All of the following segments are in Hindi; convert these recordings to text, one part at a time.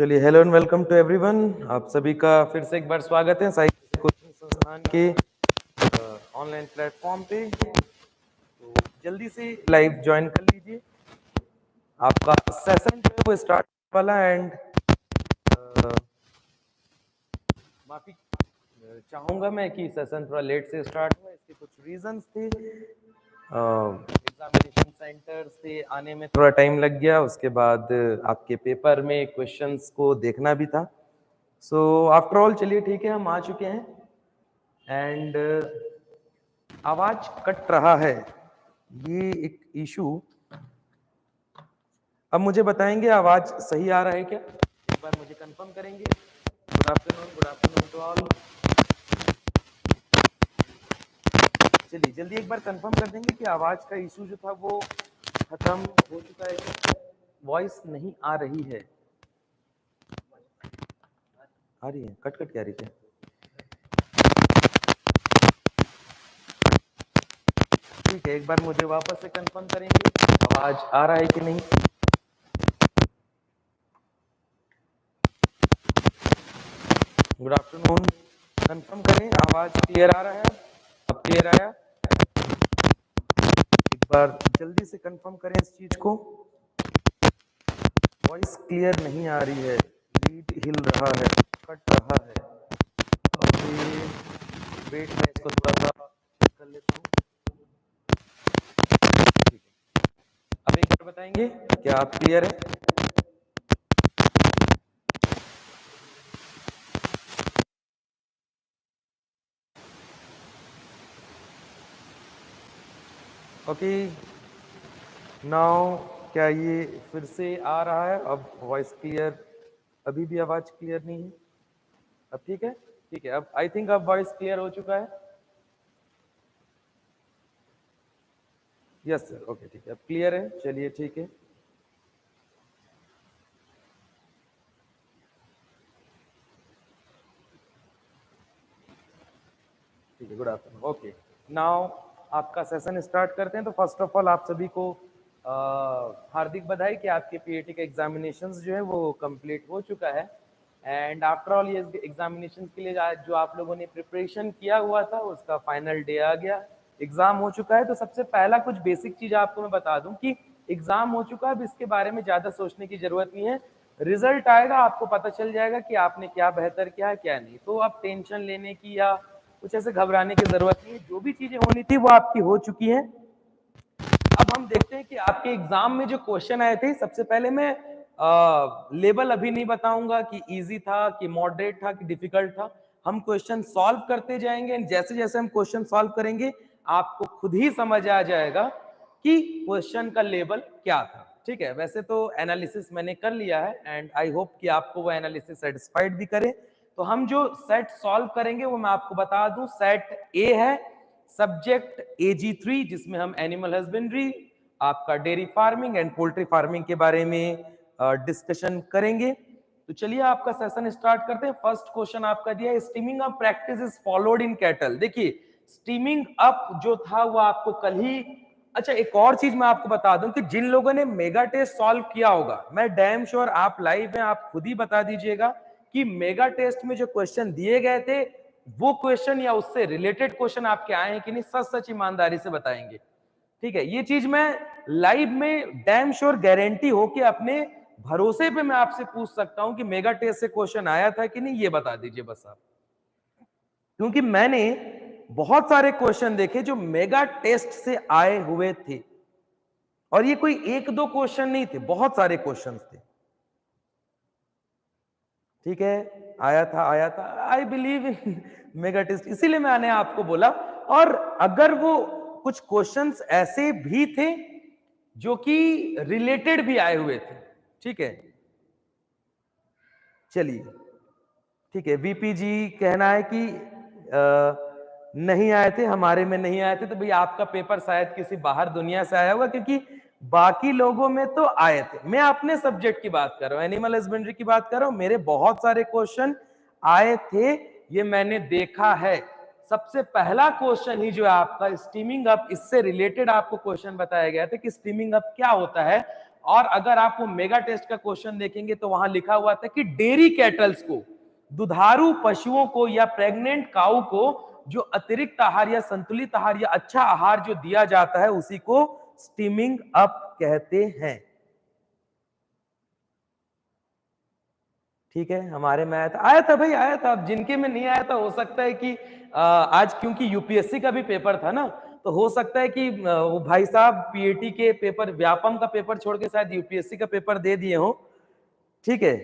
चलिए, hello and welcome to everyone. आप सभी का फिर से एक बार स्वागत है साई कोचिंग संस्थान के ऑनलाइन प्लेटफॉर्म पे। तो जल्दी से लाइव ज्वाइन कर लीजिए। आपका सेशन जो है वो स्टार्ट वाला एंड माफी चाहूंगा मैं कि सेशन थोड़ा लेट से स्टार्ट हुआ। इसके कुछ रीजंस थे। एग्जामिनेशन सेंटर से आने में थोड़ा टाइम लग गया, उसके बाद आपके पेपर में क्वेश्चंस को देखना भी था। सो आफ्टर ऑल चलिए ठीक है, हम आ चुके हैं। एंड आवाज कट रहा है, ये एक इशू। अब मुझे बताएंगे आवाज सही आ रहा है क्या, एक बार मुझे कंफर्म करेंगे। Good afternoon to all. चलिए जल्दी एक बार कंफर्म कर देंगे कि आवाज का इशू जो था वो खत्म हो चुका है। वॉइस नहीं आ रही है, आ रही है, कट कट क्या रही है। ठीक है, एक बार मुझे वापस से कंफर्म करेंगे आवाज आ रहा है कि नहीं। गुड आफ्टरनून, कंफर्म करें आवाज क्लियर आ रहा है। अब क्लियर आया, एक बार जल्दी से कंफर्म करें इस चीज को। वॉइस क्लियर नहीं आ रही है, लीड हिल रहा है, कट रहा है। ओके वेट, मैं इसको थोड़ा सा चेक कर लेता हूँ। ठीक है, अब एक बार बताएंगे क्या आप क्लियर है। ओके नाउ क्या ये फिर से आ रहा है? अब वॉइस क्लियर, अभी भी आवाज क्लियर नहीं है। अब ठीक है, ठीक है, अब आई थिंक अब वॉइस क्लियर हो चुका है। यस सर, ओके ठीक है, अब क्लियर है। चलिए ठीक है, ठीक है, गुड आफ्टरनून। ओके नाउ आपका सेशन स्टार्ट करते हैं। तो फर्स्ट ऑफ ऑल आप सभी को हार्दिक बधाई कि आपके पीएटी के एग्जामिनेशंस जो है वो कंप्लीट हो चुका है। एंड आफ्टर ऑल ये एग्जामिनेशंस के लिए जो आप लोगों ने प्रिपरेशन किया हुआ था उसका फाइनल डे आ गया, एग्जाम हो चुका है। तो सबसे पहला कुछ बेसिक चीज आपको मैं बता दूं कि एग्जाम हो चुका है, अब इसके बारे में ज्यादा सोचने की जरूरत नहीं है। रिजल्ट आएगा, आपको पता चल जाएगा कि आपने क्या बेहतर किया है क्या नहीं। तो आप टेंशन लेने की या कुछ ऐसे घबराने की जरूरत नहीं है, जो भी चीजें होनी थी वो आपकी हो चुकी हैं। अब हम देखते हैं कि आपके एग्जाम में जो क्वेश्चन आए थे। सबसे पहले मैं लेवल अभी नहीं बताऊंगा कि इजी था कि मॉडरेट था कि डिफिकल्ट था। हम क्वेश्चन सॉल्व करते जाएंगे, जैसे जैसे हम क्वेश्चन सॉल्व करेंगे आपको खुद ही समझ आ जाएगा कि क्वेश्चन का लेवल क्या था। ठीक है, वैसे तो एनालिसिस मैंने कर लिया है एंड आई होप कि आपको वो एनालिसिस सेटिस्फाइड भी करे। तो हम जो सेट सॉल्व करेंगे वो मैं आपको बता दूं। सेट ए है सब्जेक्ट AG3, जिसमें हम एनिमल हस्बेंड्री, आपका dairy farming and poultry farming के बारे में डिस्कशन करेंगे। तो चलिए आपका सेशन स्टार्ट करते हैं। फर्स्ट क्वेश्चन आपका दिया है, steaming up practice is followed in cattle. देखिए स्टीमिंग अप जो था वो आपको कल ही। अच्छा एक और चीज मैं आपको बता दूं कि जिन लोगों ने मेगा टेस्ट सॉल्व किया होगा, मैं डैम श्योर आप लाइव हैं, आप खुद ही बता दीजिएगा कि मेगा टेस्ट में जो क्वेश्चन दिए गए थे वो क्वेश्चन या उससे रिलेटेड क्वेश्चन आपके आए हैं कि नहीं। सच सच ईमानदारी से बताएंगे, ठीक है। ये चीज मैं लाइव में डैम श्योर गारंटी हो कि अपने भरोसे पे मैं आपसे पूछ सकता हूं कि मेगा टेस्ट से क्वेश्चन आया था कि नहीं, ये बता दीजिए बस आप। क्योंकि मैंने बहुत सारे क्वेश्चन देखे जो मेगा टेस्ट से आए हुए थे, और ये कोई एक दो क्वेश्चन नहीं थे, बहुत सारे क्वेश्चन थे। ठीक है, आया था आया था, I believe in mega test, इसीलिए मैंने आपको बोला। और अगर वो कुछ क्वेश्चंस ऐसे भी थे जो कि रिलेटेड भी आए हुए थे, ठीक है। चलिए ठीक है, वीपी जी कहना है कि नहीं आए थे, हमारे में नहीं आए थे। तो भैया आपका पेपर शायद किसी बाहर दुनिया से आया होगा, क्योंकि बाकी लोगों में तो आए थे। मैं अपने सब्जेक्ट की बात कर रहा हूं, एनिमल हस्बेंड्री की बात कर रहा हूं। मेरे बहुत सारे क्वेश्चन आए थे, ये मैंने देखा है। सबसे पहला क्वेश्चन ही जो है आपका स्टीमिंग अप, इससे रिलेटेड आपको क्वेश्चन बताया गया था कि स्टीमिंग अप क्या होता है। और अगर आप वो मेगा टेस्ट का क्वेश्चन देखेंगे तो वहां लिखा हुआ था कि डेयरी कैटल्स को, दुधारू पशुओं को या प्रेग्नेंट काऊ को जो अतिरिक्त आहार या संतुलित आहार या अच्छा आहार जो दिया जाता है उसी को स्टीमिंग अप कहते हैं। ठीक है, हमारे में आया था भाई, आया था। अब जिनके में नहीं आया था हो सकता है कि आज क्योंकि यूपीएससी का भी पेपर था ना, तो हो सकता है कि वो भाई साहब पीएटी के पेपर, व्यापम का पेपर छोड़ के शायद यूपीएससी का पेपर दे दिए हो। ठीक है,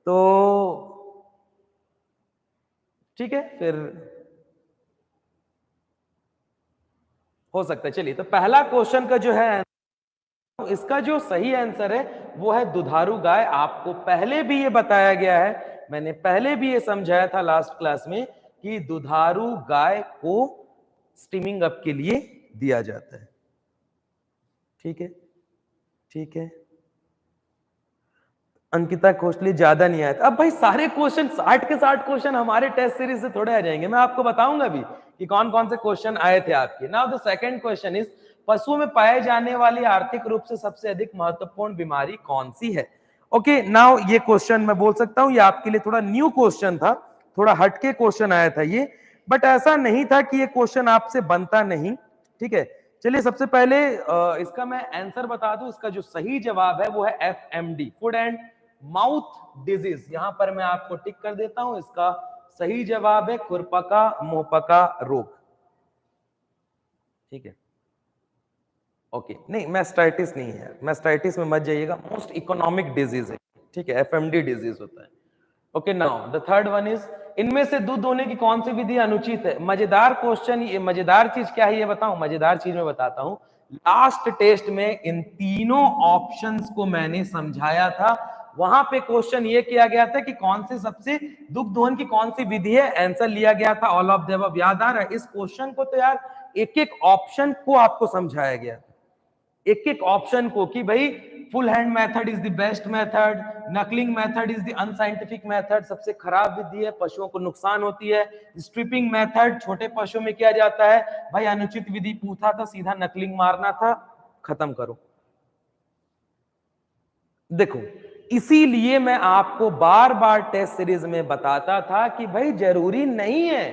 तो ठीक है, फिर हो सकता है। चलिए, तो पहला क्वेश्चन का जो है, इसका जो सही आंसर है वो है दुधारू गाय। आपको पहले भी ये बताया गया है, मैंने पहले भी ये समझाया था लास्ट क्लास में कि दुधारू गाय को स्टीमिंग अप के लिए दिया जाता है। ठीक है, ठीक है। अंकिता खोसली ज्यादा नहीं आया था। अब भाई सारे क्वेश्चन 60 के 60 क्वेश्चन हमारे टेस्ट सीरीज से थोड़े आ जाएंगे, मैं आपको बताऊंगा भी कि कौन कौन से क्वेश्चन आए थे आपके। Now the second question is, पशुओं में पाए जाने वाली आर्थिक रूप से सबसे अधिक महत्वपूर्ण बीमारी कौन सी है? ओके, नाउ ये क्वेश्चन मैं बोल सकता हूं ये आपके लिए थोड़ा न्यू क्वेश्चन था, थोड़ा हटके क्वेश्चन आया था ये, बट ऐसा नहीं था कि ये क्वेश्चन आपसे बनता नहीं। ठीक है, चलिए सबसे पहले इसका मैं आंसर बता दूं। इसका जो सही जवाब है वो है FMD, food and mouth disease. यहां पर मैं आपको टिक कर देता हूं, इसका सही जवाब है खुरपका मुंहपका रोग। ठीक है, ओके, नहीं मैस्टाइटिस नहीं है, मैस्टाइटिस में मत जाइएगा, मोस्ट इकोनॉमिक डिजीज है। ठीक है, एफएमडी डिजीज होता है। Okay, now the third one is, इनमें से दूध दोहने की कौन सी विधि अनुचित है? मजेदार क्वेश्चन, ये मजेदार चीज क्या है ये बताऊं? मजेदार चीज मैं बताता हूं। लास्ट टेस्ट में इन तीनों ऑप्शंस को मैंने समझाया था। वहां पे क्वेश्चन ये किया गया था कि कौन से सबसे दुग्ध दोहन की कौन सी विधि है, आंसर लिया गया था ऑल ऑफ द अबव। याद आ रहा है? इस क्वेश्चन को तो यार एक एक ऑप्शन को आपको समझाया गया, एक एक ऑप्शन को, कि भाई full hand method is the best method, नकलिंग method is the unscientific method, सबसे खराब विधि है, पशुओं को नुकसान होती है, स्ट्रिपिंग मेथड छोटे पशुओं में किया जाता है, भाई अनुचित विधि पूछा था, सीधा नकलिंग मारना था, खत्म करो। देखो, इसीलिए मैं आपको बार बार टेस्ट सीरीज में बताता था कि भाई जरूरी नहीं है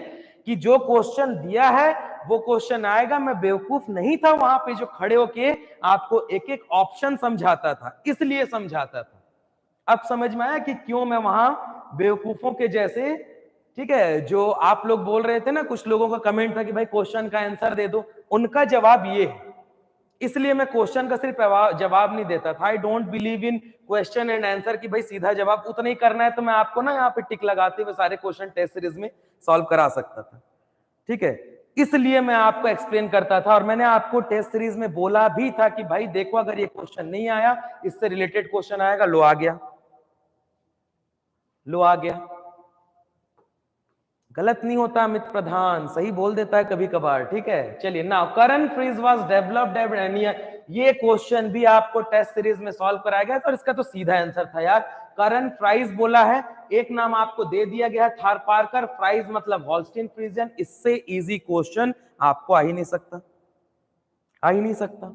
कि जो क्वेश्चन दिया है वो क्वेश्चन आएगा। मैं बेवकूफ नहीं था वहां पे जो खड़े होके आपको एक एक ऑप्शन समझाता था, इसलिए समझाता था। अब समझ में आया कि क्यों मैं वहां बेवकूफों के जैसे, ठीक है, जो आप लोग बोल रहे थे ना, कुछ लोगों का कमेंट था कि भाई क्वेश्चन का आंसर दे दो, उनका जवाब ये है। इसलिए मैं क्वेश्चन का सिर्फ जवाब नहीं देता था। I don't believe in question and answer कि भाई सीधा जवाब उतना ही करना है, तो मैं आपको ना यहाँ पे टिक लगाते हुए सारे क्वेश्चन टेस्ट सीरीज में सॉल्व करा सकता था। ठीक है, इसलिए मैं आपको एक्सप्लेन करता था, और मैंने आपको टेस्ट सीरीज में बोला भी था कि भाई देखो, अगर ये क्वेश्चन नहीं आया, इससे रिलेटेड क्वेश्चन आएगा। लो आ गया, लो आ गया। गलत नहीं होता अमित प्रधान, सही बोल देता है कभी कभार। ठीक है, चलिए, now Karan Fries was developed at, ये क्वेश्चन भी आपको टेस्ट सीरीज में सॉल्व कराया गया था, और इसका तो सीधा आंसर था यार, करण फ्राइज बोला है। एक नाम आपको दे दिया गया है थार पार्कर, फ्राइज मतलब हॉल्स्टीन फ्रीजियन। इससे इजी क्वेश्चन आपको आ ही नहीं सकता, आ ही नहीं सकता।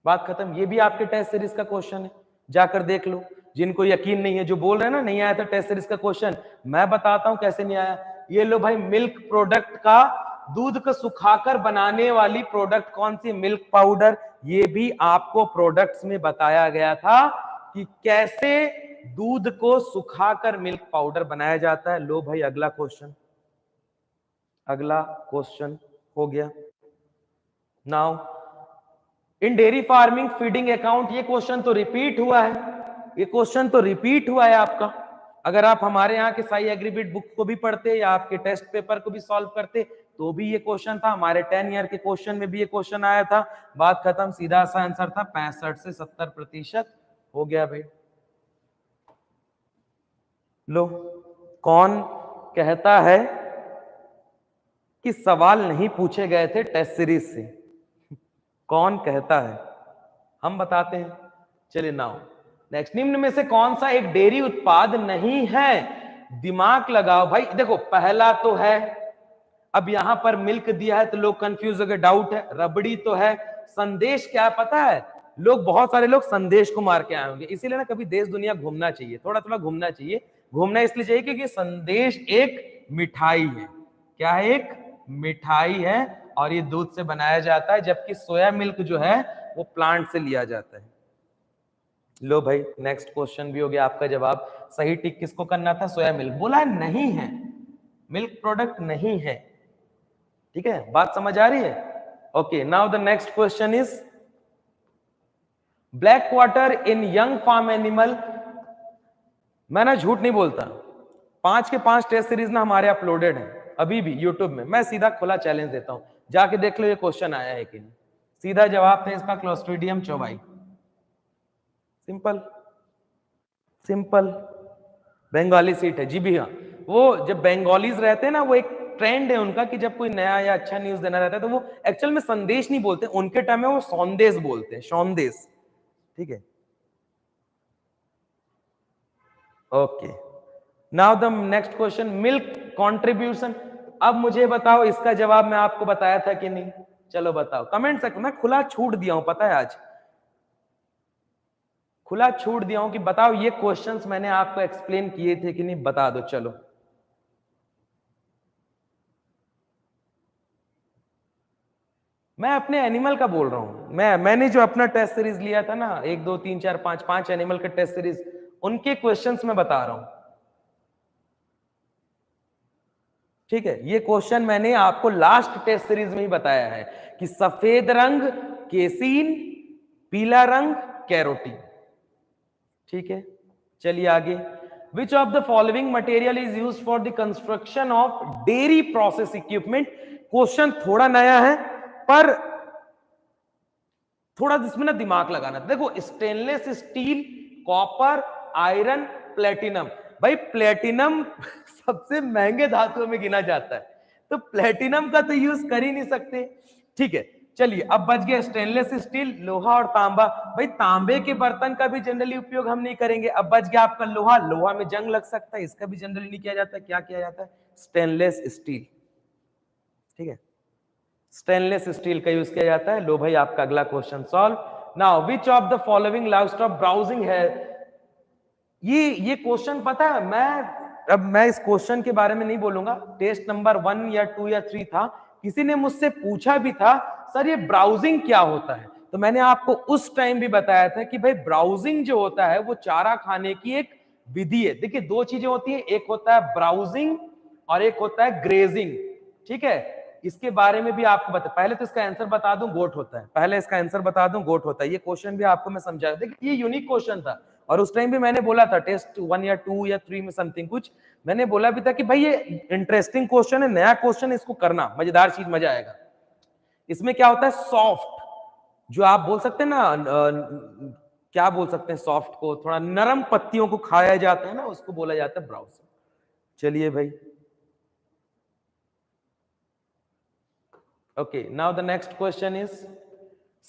बात खत्म। ये भी आपके टेस्ट सीरीज का क्वेश्चन है, जाकर देख लो। जिनको यकीन नहीं है, जो बोल रहे हैं ना नहीं आया था टेस्ट सीरीज का क्वेश्चन, मैं बताता हूं कैसे नहीं आया। ये लो भाई, मिल्क प्रोडक्ट का, दूध को सुखाकर बनाने वाली प्रोडक्ट कौन सी? Milk powder. ये भी आपको प्रोडक्ट्स में बताया गया था कि कैसे दूध को सुखाकर मिल्क पाउडर बनाया जाता है। लो भाई, अगला क्वेश्चन, अगला क्वेश्चन हो गया। Now in dairy farming feeding account, ये क्वेश्चन तो रिपीट हुआ है, ये क्वेश्चन तो रिपीट हुआ है आपका। अगर आप हमारे यहाँ के साई एग्रीबिट बुक को भी पढ़ते या आपके टेस्ट पेपर को भी सॉल्व करते तो भी ये क्वेश्चन था। हमारे 10 ईयर के क्वेश्चन में भी ये क्वेश्चन आया था। बात खत्म, सीधा सा आंसर था 65 से 70% हो गया भाई। लो, कौन कहता है कि सवाल नहीं पूछे गए थे टेस्ट सीरीज से? कौन कहता है? हम बताते हैं। चलिए, नाउ नेक्स्ट, निम्न में से कौन सा एक डेयरी उत्पाद नहीं है? दिमाग लगाओ भाई। देखो, पहला तो है, अब यहां पर मिल्क दिया है तो लोग कंफ्यूज हो गए, डाउट है। रबड़ी तो है। संदेश क्या पता है? लोग, बहुत सारे लोग संदेश को मार के आए होंगे, इसीलिए ना कभी देश दुनिया घूमना चाहिए, थोड़ा थोड़ा घूमना चाहिए। घूमना इसलिए चाहिए क्योंकि संदेश एक मिठाई है। क्या है? एक मिठाई है, और ये दूध से बनाया जाता है, जबकि सोया मिल्क जो है वो प्लांट से लिया जाता है। लो भाई, नेक्स्ट क्वेश्चन भी हो गया आपका जवाब। सही टिक किसको करना था? Soya milk. बोला नहीं है, मिल्क प्रोडक्ट नहीं है। ठीक है, बात समझ आ रही है? Okay, now the next question is black water in young farm animal. मैं ना झूठ नहीं बोलता, 5 के 5 टेस्ट सीरीज ना हमारे अपलोडेड हैं अभी भी यूट्यूब में। मैं सीधा खुला चैलेंज देता हूं, जाके देख लो ये क्वेश्चन आया है कि नहीं। सीधा जवाब था इसका clostridium chauvoei. Simple simple, Bengali seat है जी भी। हाँ, वो जब बंगालीज रहते हैं ना, वो एक ट्रेंड है उनका कि जब कोई नया या अच्छा न्यूज देना रहता है तो वो एक्चुअल में संदेश नहीं बोलते, उनके टाइम में वो सौंदेश बोलते हैं, सौंदेश। ठीक है, okay, now the next question, milk contribution. अब मुझे बताओ इसका जवाब मैं आपको बताया था कि नहीं? चलो बताओ कमेंट सेक्शन में, खुला छूट दिया हूं, पता है आज खुला छूट दिया हूं कि बताओ ये क्वेश्चंस मैंने आपको एक्सप्लेन किए थे कि नहीं, बता दो। चलो, मैं अपने एनिमल का बोल रहा हूं। मैंने जो अपना टेस्ट सीरीज लिया था ना, 1 2 3 4 5 5 एनिमल के टेस्ट सीरीज, उनके क्वेश्चंस में बता रहा हूं। ठीक है, ये क्वेश्चन मैंने आपको लास्ट टेस्ट सीरीज में ही बताया है कि सफेद रंग केसीन, पीला रंग कैरोटीन। ठीक है, चलिए आगे। विच of the following material is used for the construction of dairy process equipment. Question थोड़ा नया है, पर थोड़ा इसमें ना दिमाग लगाना। देखो, stainless steel, copper, iron, platinum. भाई प्लेटिनम सबसे महंगे धातुओं में गिना जाता है, तो प्लेटिनम का तो यूज कर ही नहीं सकते। ठीक है, चलिए अब बच गया स्टेनलेस स्टील, लोहा और तांबा। भाई तांबे के बर्तन का भी जनरली उपयोग हम नहीं करेंगे। अब बच गया आपका लोहा, लोहा में जंग लग सकता है, इसका भी जनरली नहीं किया जाता। क्या किया जाता है? Stainless steel. ठीक है, स्टेनलेस स्टील का यूज किया जाता है। लो भाई, आपका अगला question solve. Now which of the following livestock browsing है? ये क्वेश्चन पता है, मैं इस क्वेश्चन के बारे में नहीं बोलूंगा। टेस्ट नंबर 1 या 2 या 3 था, किसी ने मुझसे पूछा भी था, सर ये ब्राउजिंग क्या होता है? तो मैंने आपको उस टाइम भी बताया था कि भाई ब्राउजिंग जो होता है वो चारा खाने की एक विधि है। देखिए, दो चीजें होती है, एक होता है ब्राउजिंग और एक होता है ग्रेजिंग। ठीक है, इसके बारे में भी आपको बता, पहले तो इसका आंसर बता दूं, गोट होता है। पहले इसका आंसर बता दूं, गोट होता है। ये क्वेश्चन भी आपको मैं समझाया। देखिए, ये यूनिक क्वेश्चन था, और उस टाइम भी मैंने बोला था टेस्ट 1 या 2 या 3 में समथिंग कुछ मैंने बोला भी था कि भाई ये इंटरेस्टिंग क्वेश्चन है, नया क्वेश्चन है, इसको करना मजेदार चीज, मजा आएगा। इसमें क्या होता है? सॉफ्ट, जो आप बोल सकते हैं ना, क्या बोल सकते हैं सॉफ्ट को, थोड़ा नरम पत्तियों को खाया जाता है ना, उसको बोला जाता है ब्राउजिंग। चलिए भाई, okay, now the next question is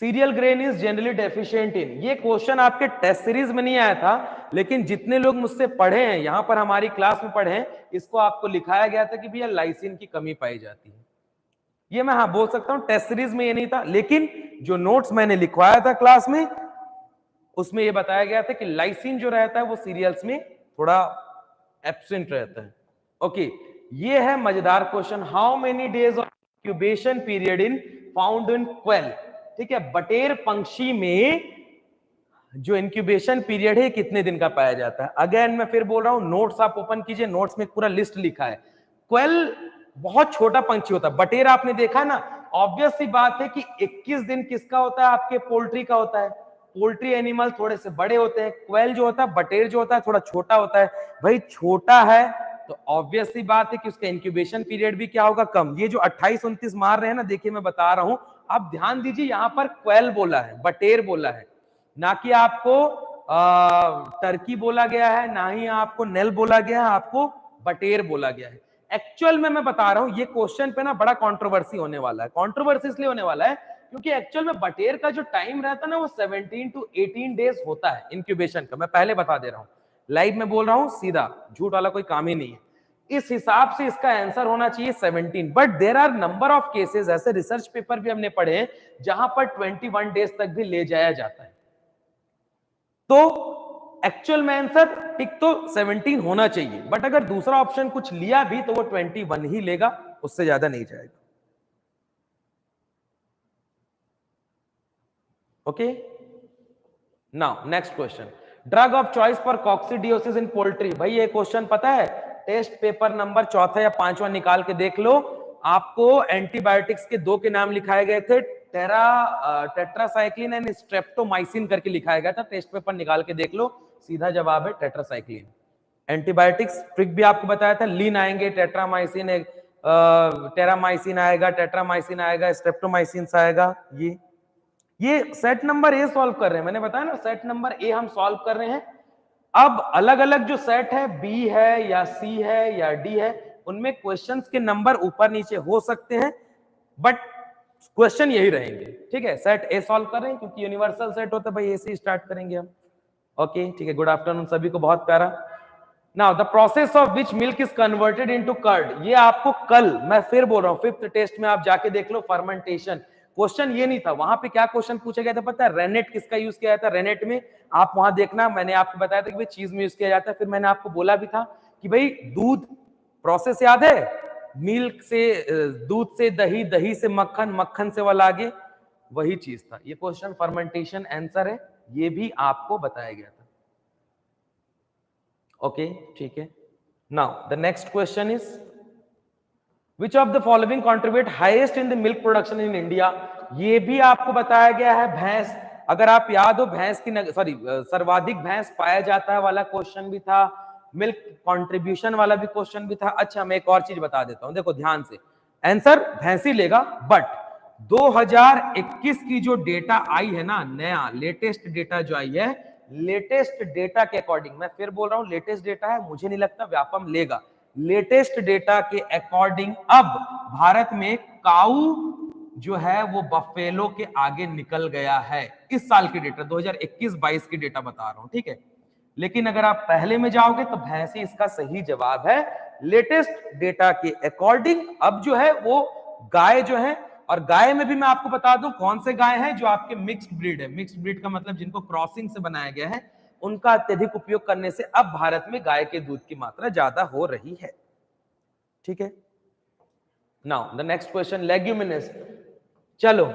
serial grain is generally deficient in. ये क्वेश्चन आपके टेस्ट सीरीज में नहीं आया था, लेकिन जितने लोग मुझसे पढ़े हैं, यहां पर हमारी क्लास में पढ़े हैं, इसको आपको लिखाया गया था कि भैया लाइसिन की कमी पाई जाती है। ये मैं हाँ बोल सकता हूं, टेस्ट सीरीज में ये नहीं था, लेकिन जो नोट्स मैंने लिखवाया था क्लास में, उसमें ये बताया गया था कि लाइसिन जो रहता है वो सीरियल्स में थोड़ा एब्सेंट रहता है। ओके, ये है मजेदार question. How many days of incubation period in found in quail. ठीक है, बटेर पंक्षी में जो इंक्यूबेशन पीरियड है कितने दिन का पाया जाता है? अगेन मैं फिर बोल रहा हूं, नोट्स आप ओपन कीजिए, नोट्स में पूरा लिस्ट लिखा है। क्वेल बहुत छोटा पंक्षी होता है, बटेर आपने देखा ना, ऑब्वियस सी बात है कि 21 दिन किसका होता है? आपके पोल्ट्री का होता है। पोल्ट्री एनिमल थोड़े से बड़े होते हैं, क्वेल जो होता है, बटेर जो होता है, थोड़ा छोटा होता है। भाई छोटा है तो ऑब्वियस सी बात है कि उसका इंक्यूबेशन पीरियड भी क्या होगा? कम। ये जो 28-29 मार रहे हैं ना, देखिए मैं बता रहा हूं, आप ध्यान दीजिए, यहां पर क्वेल बोला है, बटेर बोला है, ना कि आपको टर्की बोला गया है, ना ही आपको नेल बोला गया है, आपको बटेर बोला गया है। एक्चुअल में मैं बता रहा हूं, ये क्वेश्चन पे ना बड़ा कंट्रोवर्सी होने वाला है। कंट्रोवर्सी इसलिए होने वाला है क्योंकि एक्चुअल में बटेर का जो टाइम रहता है ना, वो 17 to 18 डेज होता है इंक्यूबेशन का। मैं पहले बता दे रहा हूं, लाइव में बोल रहा हूं, सीधा झूठ वाला कोई काम ही नहीं है। इस हिसाब से इसका आंसर होना चाहिए 17, but there are number of cases, ऐसे रिसर्च पेपर भी हमने पढ़े हैं जहां पर 21 डेज तक भी ले जाया जाता है। तो एक्चुअल में आंसर टिक तो 17 होना चाहिए, बट अगर दूसरा ऑप्शन कुछ लिया भी तो वो 21 ही लेगा, उससे ज्यादा नहीं जाएगा। Okay, now next question, drug of choice for coccidiosis in poultry. भाई ये क्वेश्चन पता है, टेस्ट पेपर नंबर चौथा या पांचवा निकाल के देख लो, आपको एंटीबायोटिक्स के दो के नाम लिखाए गए थे, टेट्रासाइक्लिन एंड स्ट्रेप्टोमाइसिन करके लिखाया गया था। टेस्ट पेपर निकाल के देख लो, सीधा जवाब है टेट्रासाइक्लिन। एंटीबायोटिक्स ट्रिक भी आपको बताया था, लीन आएंगे, टेट्रामाइसिन, टेरामाइसिन आएगा, टेट्रामाइसिन आएगा, स्ट्रेप्टोमाइसिन आएगा। ये सेट नंबर ए सॉल्व कर रहे हैं, मैंने बताया ना सेट नंबर ए हम सॉल्व कर रहे हैं। अब अलग अलग जो सेट है, बी है या सी है या डी है, उनमें क्वेश्चंस के नंबर ऊपर नीचे हो सकते हैं, बट क्वेश्चन यही रहेंगे। ठीक है, सेट ए सॉल्व कर रहे हैं क्योंकि यूनिवर्सल सेट होता है भाई, ए से स्टार्ट करेंगे हम। ओके ठीक है, गुड आफ्टरनून सभी को, बहुत प्यारा। Now the process of which milk is converted into curd, ये आपको कल मैं फिर बोल रहा हूं, फिफ्थ टेस्ट में आप जाके देख लो, फर्मेंटेशन। क्वेश्चन ये नहीं था, वहां पे क्या क्वेश्चन पूछा गया था पता है, रेनेट किसका यूज किया जाता है, रेनेट में आप वहां देखना, मैंने आपको बताया था कि भाई चीज में यूज किया जाता है, फिर मैंने आपको बोला भी था कि भाई दूध प्रोसेस याद है, मिल्क से दूध से दही, दही से मक्खन, मक्खन से वाला आगे, वही चीज था ये क्वेश्चन, फर्मेंटेशन आंसर है, ये भी आपको बताया गया था। ओके ठीक है, now the next question is which of the following contribute highest in the milk production in India, ये भी आपको बताया गया है। भैंस, अगर आप याद हो भैंस की सर्वाधिक भैंस पाया जाता है वाला क्वेश्चन भी था, मिल्क कंट्रीब्यूशन वाला भी क्वेश्चन भी था। अच्छा मैं एक और चीज बता देता हूं, देखो ध्यान से, आंसर भैंस ही लेगा, बट 2021 की जो डेटा आई है ना, नया लेटेस्ट डेटा जो आई है, लेटेस्ट डेटा के अकॉर्डिंग, मैं फिर बोल रहा हूं लेटेस्ट डेटा है, मुझे नहीं लगता व्यापम लेगा, लेटेस्ट डेटा के अकॉर्डिंग अब भारत में काऊ जो है वो बफेलो के आगे निकल गया है। इस साल की डेटा 2021-22 की डेटा बता रहा हूं, ठीक है। लेकिन अगर आप पहले में जाओगे तो भैंस ही इसका सही जवाब है। लेटेस्ट डेटा के अकॉर्डिंग अब जो है वो गाय जो है, और गाय में भी मैं आपको बता दूं कौन से गाय हैं जो आपके मिक्स्ड ब्रीड है। मिक्स्ड ब्रीड का मतलब जिनको क्रॉसिंग से बनाया गया है, उनका अत्यधिक उपयोग करने से अब भारत में गाय के दूध की मात्रा ज्यादा हो रही है। ठीक है, now the next question, leguminous. चलो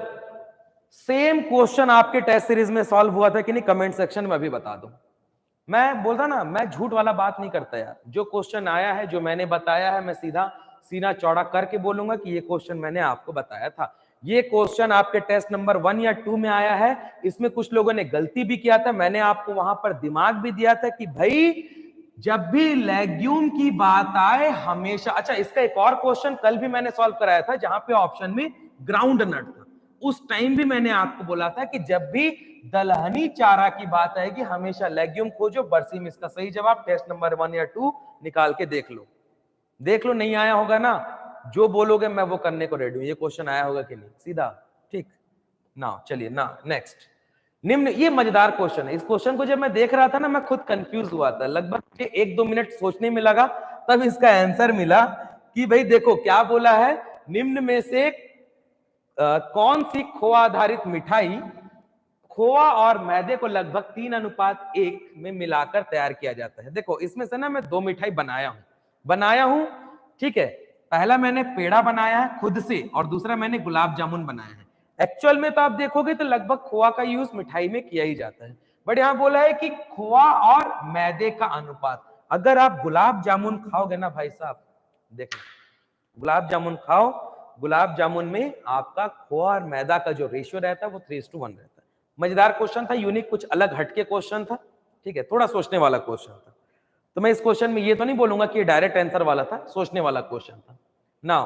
सेम क्वेश्चन आपके टेस्ट सीरीज में सॉल्व हुआ था कि नहीं, कमेंट सेक्शन में अभी बता दो। मैं बोलता ना, मैं झूठ वाला बात नहीं करता यार, जो क्वेश्चन आया है, जो मैंने बताया है, मैं सीधा सीना चौड़ा करके बोलूंगा कि ये क्वेश्चन मैंने आपको बताया था। ये क्वेश्चन आपके टेस्ट नंबर 1 या 2 में आया है, इसमें कुछ लोगों ने गलती भी किया था, मैंने आपको वहां पर दिमाग भी दिया था कि भाई जब भी लेग्यूम की बात आए हमेशा, अच्छा इसका एक और क्वेश्चन कल भी मैंने सॉल्व कराया था जहां पे ऑप्शन में ग्राउंड नट था, उस टाइम भी मैंने आपको बोला था कि जब भी दलहनी चारा की बात आएगी हमेशा लेग्यूम खोजो, बरसीम इसका सही जवाब। टेस्ट नंबर 1 या 2 निकाल के देख लो, देख लो, नहीं आया होगा ना, जो बोलोगे मैं वो करने को रेडी हूं। ये क्वेश्चन आया होगा कि नहीं, सीधा ठीक ना। चलिए ना नेक्स्ट, निम्न, ये मजेदार क्वेश्चन है। इस क्वेश्चन को जब मैं देख रहा था ना, मैं खुद कंफ्यूज हुआ था, लगभग 1-2 मिनट सोचने में लगा, तब इसका आंसर मिला कि भाई देखो क्या बोला है, निम्न में से कौन सी खोआ आधारित मिठाई खोआ और मैदे को लगभग 3:1 में मिलाकर तैयार किया जाता है। देखो इसमें से ना मैं 2 मिठाई बनाया हूं, ठीक है। पहला मैंने पेड़ा बनाया है खुद से, और दूसरा मैंने गुलाब जामुन बनाया है। एक्चुअल में तो आप देखोगे तो लगभग खोआ का यूज मिठाई में किया ही जाता है, बट यहां बोला है कि खोआ और मैदे का अनुपात। अगर आप गुलाब जामुन खाओगे ना भाई साहब, देखो गुलाब जामुन खाओ, गुलाब जामुन में आपका खोआ और मैदा का जो रेशियो रहता है वो 3:1 रहता है। मजेदार क्वेश्चन था, यूनिक, कुछ अलग हटके क्वेश्चन था, ठीक है, थोड़ा सोचने वाला क्वेश्चन था। तो मैं इस क्वेश्चन में ये तो नहीं बोलूंगा कि डायरेक्ट आंसर वाला था, सोचने वाला क्वेश्चन था ना।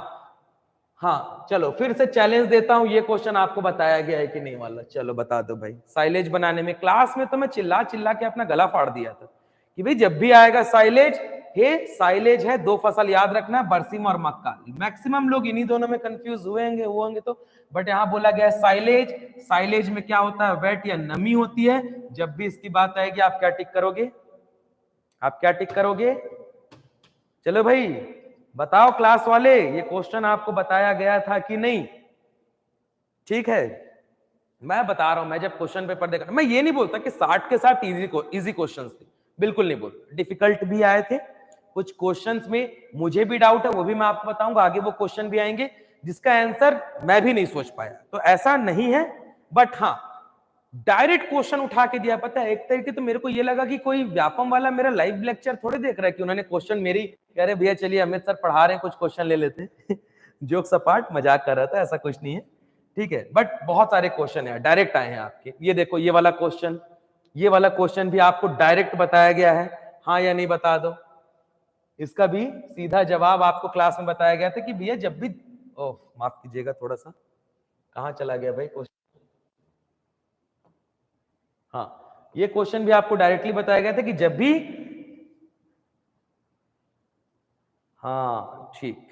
हाँ चलो फिर से चैलेंज देता हूं, ये क्वेश्चन आपको बताया गया है कि नहीं वाला, चलो बता दो भाई। साइलेज बनाने में क्लास में तो मैं चिल्ला चिल्ला के अपना गला फाड़ दिया था कि भाई जब भी आएगा साइलेज, हे साइलेज है 2 फसल याद रखना, बरसीम और मक्का। मैक्सिमम लोग इन्हीं दोनों में कंफ्यूज हुएंगे तो, बट यहां बोला गया साइलेज। साइलेज में क्या होता है, वेट या नमी होती है। जब भी इसकी बात आएगी आप क्या टिक करोगे, आप क्या टिक करोगे? चलो भाई बताओ क्लास वाले, ये क्वेश्चन आपको बताया गया था कि नहीं? ठीक है, मैं बता रहा हूं, मैं जब क्वेश्चन पेपर देखा, मैं ये नहीं बोलता कि 60 के 60 इजी क्वेश्चंस थे, बिल्कुल नहीं बोलता। डिफिकल्ट भी आए थे कुछ क्वेश्चंस में, मुझे भी डाउट है, वो भी मैं आपको बताऊंगा आगे। वो क्वेश्चन भी आएंगे जिसका आंसर मैं भी नहीं सोच पाया, तो ऐसा नहीं है। बट हाँ, डायरेक्ट क्वेश्चन उठा के दिया। पता है, एक तरीके तो मेरे को ये लगा कि कोई व्यापम वाला मेरा लाइव लेक्चर थोड़े देख रहा है कि उन्होंने क्वेश्चन मेरी कह रहे भैया चलिए अमित सर पढ़ा रहे हैं, कुछ क्वेश्चन ले लेते हैं। जोक्स अपार्ट, मजाक कर रहा था, ऐसा कुछ नहीं है, ठीक है। बट बहुत सारे क्वेश्चन है डायरेक्ट आए हैं आपके। ये देखो, ये वाला क्वेश्चन, ये वाला क्वेश्चन भी आपको डायरेक्ट बताया गया है, हाँ या नहीं बता दो। इसका भी सीधा जवाब आपको क्लास में बताया गया था कि भैया जब भी, ओह माफ कीजिएगा थोड़ा सा, कहां चला गया भाई क्वेश्चन। हाँ, ये क्वेश्चन भी आपको डायरेक्टली बताया गया था कि जब भी, हाँ ठीक,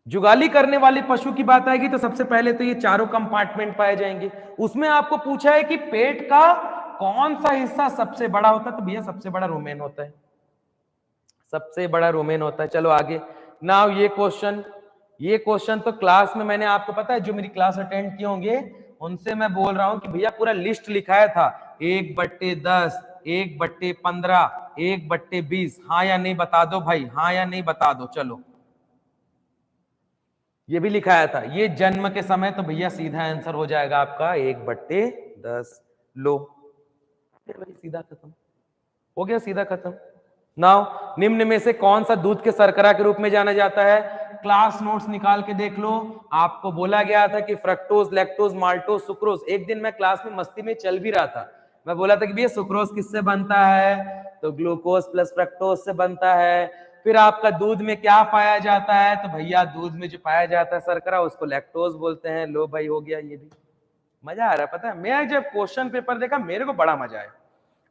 जुगाली करने वाले पशु की बात आएगी तो सबसे पहले तो ये चारों कंपार्टमेंट पाए जाएंगे। उसमें आपको पूछा है कि पेट का कौन सा हिस्सा सबसे बड़ा होता है, तो भैया सबसे बड़ा रोमेन होता है, सबसे बड़ा रोमेन होता है। चलो आगे। नाउ ये क्वेश्चन तो क्लास में मैंने आपको पता है, जो मेरी क्लास अटेंड किए होंगे उनसे मैं बोल रहा हूं कि भैया पूरा लिस्ट लिखाया था, 1/10, 1/15, 1/20। हाँ या नहीं बता दो भाई, हाँ या नहीं बता दो। चलो, ये भी लिखाया था, ये जन्म के समय, तो भैया सीधा आंसर हो जाएगा आपका 1/10। लो भाई, सीधा खत्म हो गया, सीधा खत्म। नाउ, निम्न में से कौन सा दूध के शर्करा के रूप में जाना जाता है? क्लास नोट्स निकाल के देख लो। आपको बोला गया था कि फ्रक्टोज, लैक्टोज, माल्टोज, सुक्रोज। एक दिन मैं क्लास में मस्ती में चल भी रहा था, मैं बोला था कि भैया सुक्रोज किससे बनता है, तो ग्लूकोज प्लस फ्रक्टोज से बनता है। फिर आपका दूध में क्या पाया जाता है, तो भैया दूध में जो पाया जाता है शर्करा, उसको लैक्टोज बोलते हैं। लो भाई, हो गया ये भी। मजा आ रहा है। पता है, मैं जब क्वेश्चन पेपर देखा मेरे को बड़ा मजा आया।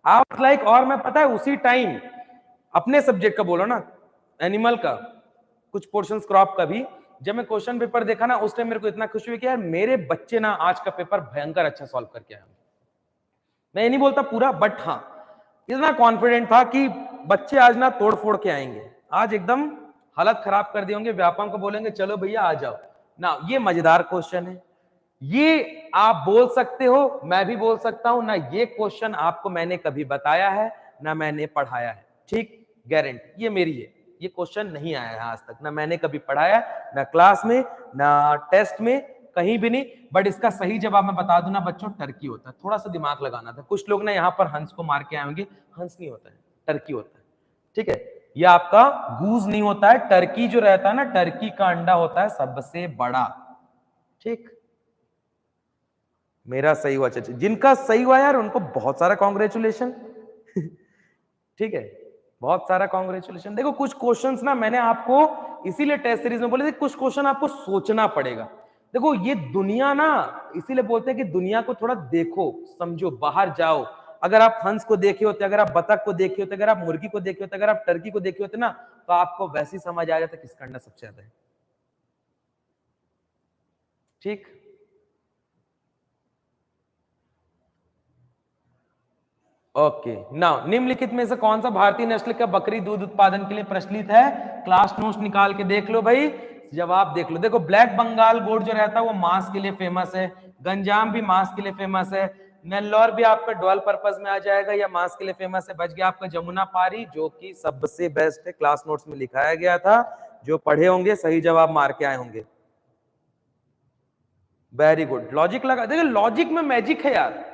आप लाइक, और मैं पता है उसी टाइम अपने सब्जेक्ट का बोलो ना, एनिमल का, कुछ पोर्शंस क्रॉप का भी, जब मैं क्वेश्चन पेपर देखा ना, उस टाइम मेरे को इतना खुशी हुई कि यार मेरे बच्चे ना आज का पेपर भयंकर अच्छा सॉल्व करके आए। मैं ये नहीं बोलता पूरा, बट हाँ इतना कॉन्फिडेंट था कि बच्चे आज ना तोड़ फोड़ के आएंगे, आज एकदम हालत खराब कर दिए होंगे। व्यापम को बोलेंगे चलो भैया आ जाओ ना। ये मजेदार क्वेश्चन है, ये आप बोल सकते हो, मैं भी बोल सकता हूं ना। ये क्वेश्चन आपको मैंने कभी बताया है ना मैंने पढ़ाया है, ठीक, गारंटी ये मेरी है। ये क्वेश्चन नहीं आया है आज तक, ना मैंने कभी पढ़ाया, ना क्लास में, ना टेस्ट में, कहीं भी नहीं। बट इसका सही जवाब मैं बता दूं ना बच्चों, टर्की होता है। थोड़ा सा दिमाग लगाना था। कुछ लोग ना यहाँ पर हंस को मार के आएंगे, हंस नहीं होता है, टर्की होता है, ठीक है। ये आपका गूज नहीं होता है, टर्की जो रहता है ना, टर्की का अंडा होता है सबसे बड़ा, ठीक। मेरा सही हुआ चाचा, जिनका सही हुआ यार उनको बहुत सारा कॉन्ग्रेचुलेशन। ठीक है, बहुत सारा कॉन्ग्रेचुलेशन। देखो कुछ क्वेश्चंस ना मैंने आपको इसीलिए टेस्ट सीरीज में बोले थे, कुछ क्वेश्चन आपको सोचना पड़ेगा। देखो ये दुनिया ना, इसीलिए बोलते हैं कि दुनिया को थोड़ा देखो, समझो, बाहर जाओ। अगर आप हंस को देखे होते, अगर आप बतख को देखे होते, अगर आप मुर्गी को देखे होते, अगर आप टर्की को देखे होते ना, तो आपको वैसी समझ आ जाता किसका अंडा सबसे ज्यादा है, ठीक। ओके, नाउ निम्नलिखित में से कौन सा भारतीय नस्ल का बकरी दूध उत्पादन के लिए प्रचलित है? क्लास नोट्स निकाल के देख लो भाई, जवाब देख लो। देखो ब्लैक बंगाल गोट जो रहता है वो मांस के लिए फेमस है, गंजाम भी मांस के लिए फेमस है, नेल्लौर भी आपका डुअल पर्पस में आ जाएगा या मांस के लिए फेमस है। बच गया आपका जमुना पारी, जो कि सबसे बेस्ट है, क्लास नोट्स में लिखाया गया था। जो पढ़े होंगे सही जवाब मार के आए होंगे। वेरी गुड, लॉजिक लगा। देखो लॉजिक में मैजिक है यार,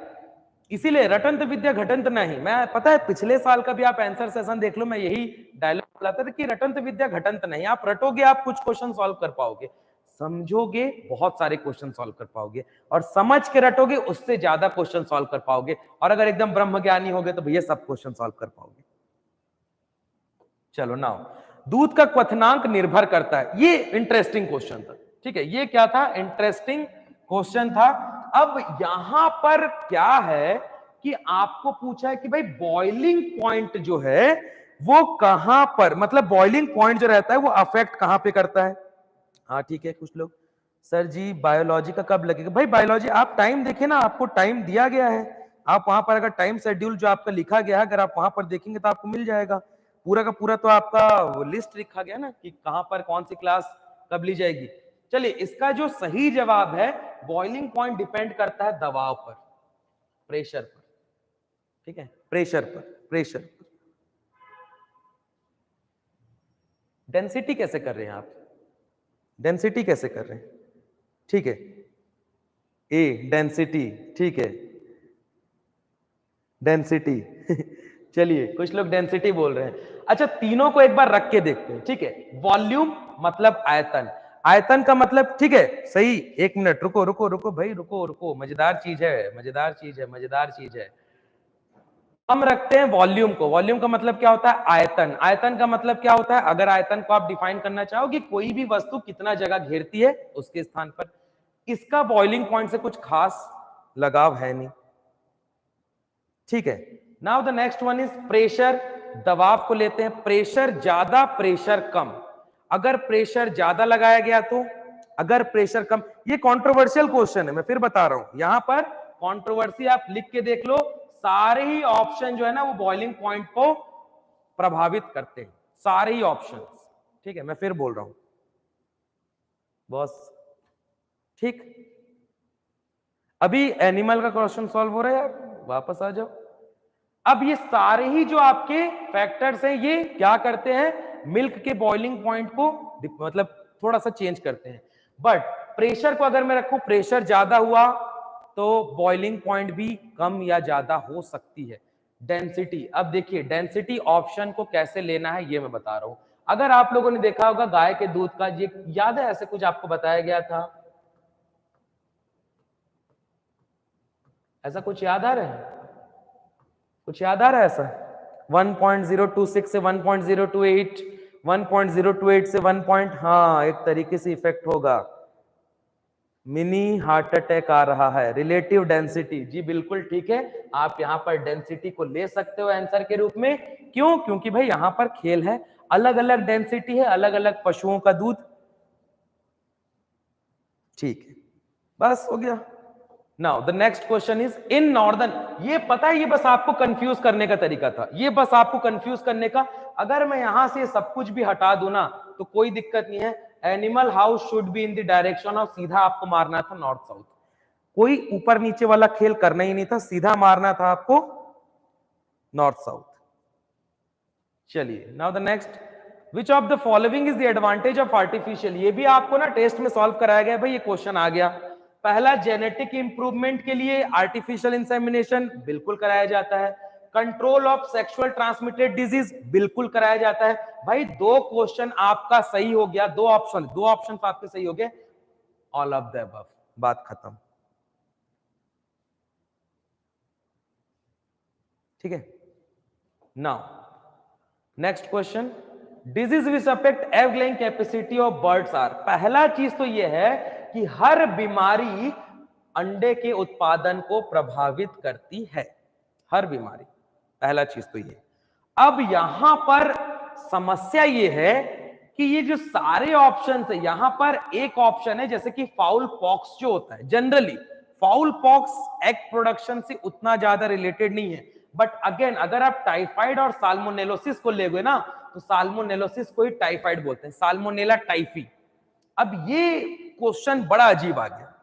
इसीलिए रटंत विद्या घटंत नहीं। मैं पता है पिछले साल का भी आप आंसर सेशन देख लो, मैं यही डायलॉग बोलाता था कि रटंत विद्या घटंत नहीं। आप रटोगे आप कुछ क्वेश्चन सॉल्व कर पाओगे, समझोगे बहुत सारे क्वेश्चन सॉल्व कर पाओगे, और समझ के रटोगे उससे ज्यादा क्वेश्चन सॉल्व कर पाओगे, और अगर एकदम ब्रह्म ज्ञानी होगे तो भैया सब क्वेश्चन सॉल्व कर पाओगे। चलो नाउ, दूध का क्वथनांक निर्भर करता है, ये इंटरेस्टिंग क्वेश्चन था, ठीक है। ये क्या था, इंटरेस्टिंग क्वेश्चन था। अब यहां पर क्या है कि आपको पूछा है कि भाई बॉइलिंग पॉइंट जो है वो कहां पर, मतलब बॉइलिंग पॉइंट जो रहता है वो अफेक्ट कहां पे करता है। हाँ ठीक है, कुछ लोग सर जी बायोलॉजी का कब लगेगा? भाई बायोलॉजी आप टाइम देखिए ना, आपको टाइम दिया गया है, आप वहां पर अगर टाइम शेड्यूल जो आपका लिखा गया है, अगर आप वहां पर देखेंगे तो आपको मिल जाएगा पूरा का पूरा। तो आपका लिस्ट लिखा गया ना कि कहां पर कौन सी क्लास कब ली जाएगी। चलिए, इसका जो सही जवाब है बॉइलिंग पॉइंट डिपेंड करता है दबाव पर, प्रेशर पर, ठीक है, प्रेशर पर, प्रेशर पर। डेंसिटी कैसे कर रहे हैं आप, डेंसिटी कैसे कर रहे हैं, ठीक है, ए डेंसिटी, ठीक है, डेंसिटी चलिए कुछ लोग डेंसिटी बोल रहे हैं। अच्छा तीनों को एक बार रख के देखते हैं, ठीक है। वॉल्यूम मतलब आयतन, आयतन का मतलब, ठीक है सही, एक मिनट रुको रुको रुको भाई, रुको रुको, मजेदार चीज है, मजेदार चीज है, मजेदार चीज है। हम रखते हैं वॉल्यूम को, वॉल्यूम का मतलब क्या होता है, आयतन, आयतन का मतलब क्या होता है, अगर आयतन को आप डिफाइन करना चाहो कि कोई भी वस्तु कितना जगह घेरती है उसके स्थान पर। इसका बॉइलिंग पॉइंट से कुछ खास लगाव है नहीं, ठीक है। Now the next one is pressure, दबाव को लेते हैं, प्रेशर ज्यादा प्रेशर कम, अगर प्रेशर ज्यादा लगाया गया तो, अगर प्रेशर कम, ये कंट्रोवर्शियल क्वेश्चन है, मैं फिर बता रहा हूं, यहां पर कंट्रोवर्सी आप लिख के देख लो, सारे ही ऑप्शन जो है ना वो बॉइलिंग पॉइंट को प्रभावित करते हैं, सारे ही ऑप्शन, ठीक है, मैं फिर बोल रहा हूं बॉस, ठीक। अभी एनिमल का क्वेश्चन सॉल्व हो रहा है यार, वापस आ जाओ। अब ये सारे ही जो आपके फैक्टर्स हैं ये क्या करते हैं, मिल्क के बॉइलिंग पॉइंट को मतलब थोड़ा सा चेंज करते हैं। बट प्रेशर को अगर मैं रखूं, प्रेशर ज्यादा हुआ तो बॉइलिंग पॉइंट भी कम या ज्यादा हो सकती है। डेंसिटी, अब देखिए डेंसिटी ऑप्शन को कैसे लेना है ये मैं बता रहा हूं। अगर आप लोगों ने देखा होगा गाय के दूध का, ये याद है ऐसे कुछ आपको बताया गया था, ऐसा कुछ याद आ रहा है, कुछ याद आ रहा है ऐसा, 1.026 से 1.028, 1.028 से 1. हाँ एक तरीके से इफेक्ट होगा, मिनी हार्ट अटैक आ रहा है, रिलेटिव डेंसिटी, जी बिल्कुल ठीक है, आप यहां पर डेंसिटी को ले सकते हो आंसर के रूप में। क्यों, क्योंकि भाई यहां पर खेल है, अलग अलग डेंसिटी है, अलग अलग पशुओं का दूध, ठीक है, बस हो गया। Now the next question is in northern, ये पता है ये बस आपको कंफ्यूज करने का तरीका था, ये बस आपको कंफ्यूज करने का, अगर मैं यहां से सब कुछ भी हटा दूं ना तो कोई दिक्कत नहीं है। Animal house should be in the direction of, सीधा आपको मारना था नॉर्थ साउथ, कोई ऊपर नीचे वाला खेल करना ही नहीं था, सीधा मारना था आपको नॉर्थ साउथ। चलिए now the next, which of the following is the advantage of artificial, ये भी आपको ना टेस्ट में सॉल्व कराया गया, भाई ये क्वेश्चन आ गया। पहला, जेनेटिक इंप्रूवमेंट के लिए आर्टिफिशियल इंसेमिनेशन बिल्कुल कराया जाता है। Control of sexual transmitted disease बिल्कुल कराया जाता है। भाई दो क्वेश्चन आपका सही हो गया, दो ऑप्शन आपके सही हो गए, ऑल ऑफ द अबव, बात खत्म, ठीक है। Now next question, disease which affect egg laying capacity of birds are, पहला चीज तो यह है कि हर बीमारी अंडे के उत्पादन को प्रभावित करती है, हर बीमारी, पहला चीज तो ये। अब यहां पर समस्या ये है कि ये जो सारे ऑप्शन है, यहां पर एक ऑप्शन है जैसे कि फाउल पॉक्स जो होता है, generally foul pox egg production से उतना ज्यादा रिलेटेड नहीं है, बट अगेन अगर आप टाइफाइड और साल्मोनेलोसिस को लेगे ना तो साल्मोनेलोसिस को ही टाइफाइड बोलते हैं, साल्मोनेला टाइफी। अब ये क्वेश्चन बड़ा अजीब आ गया,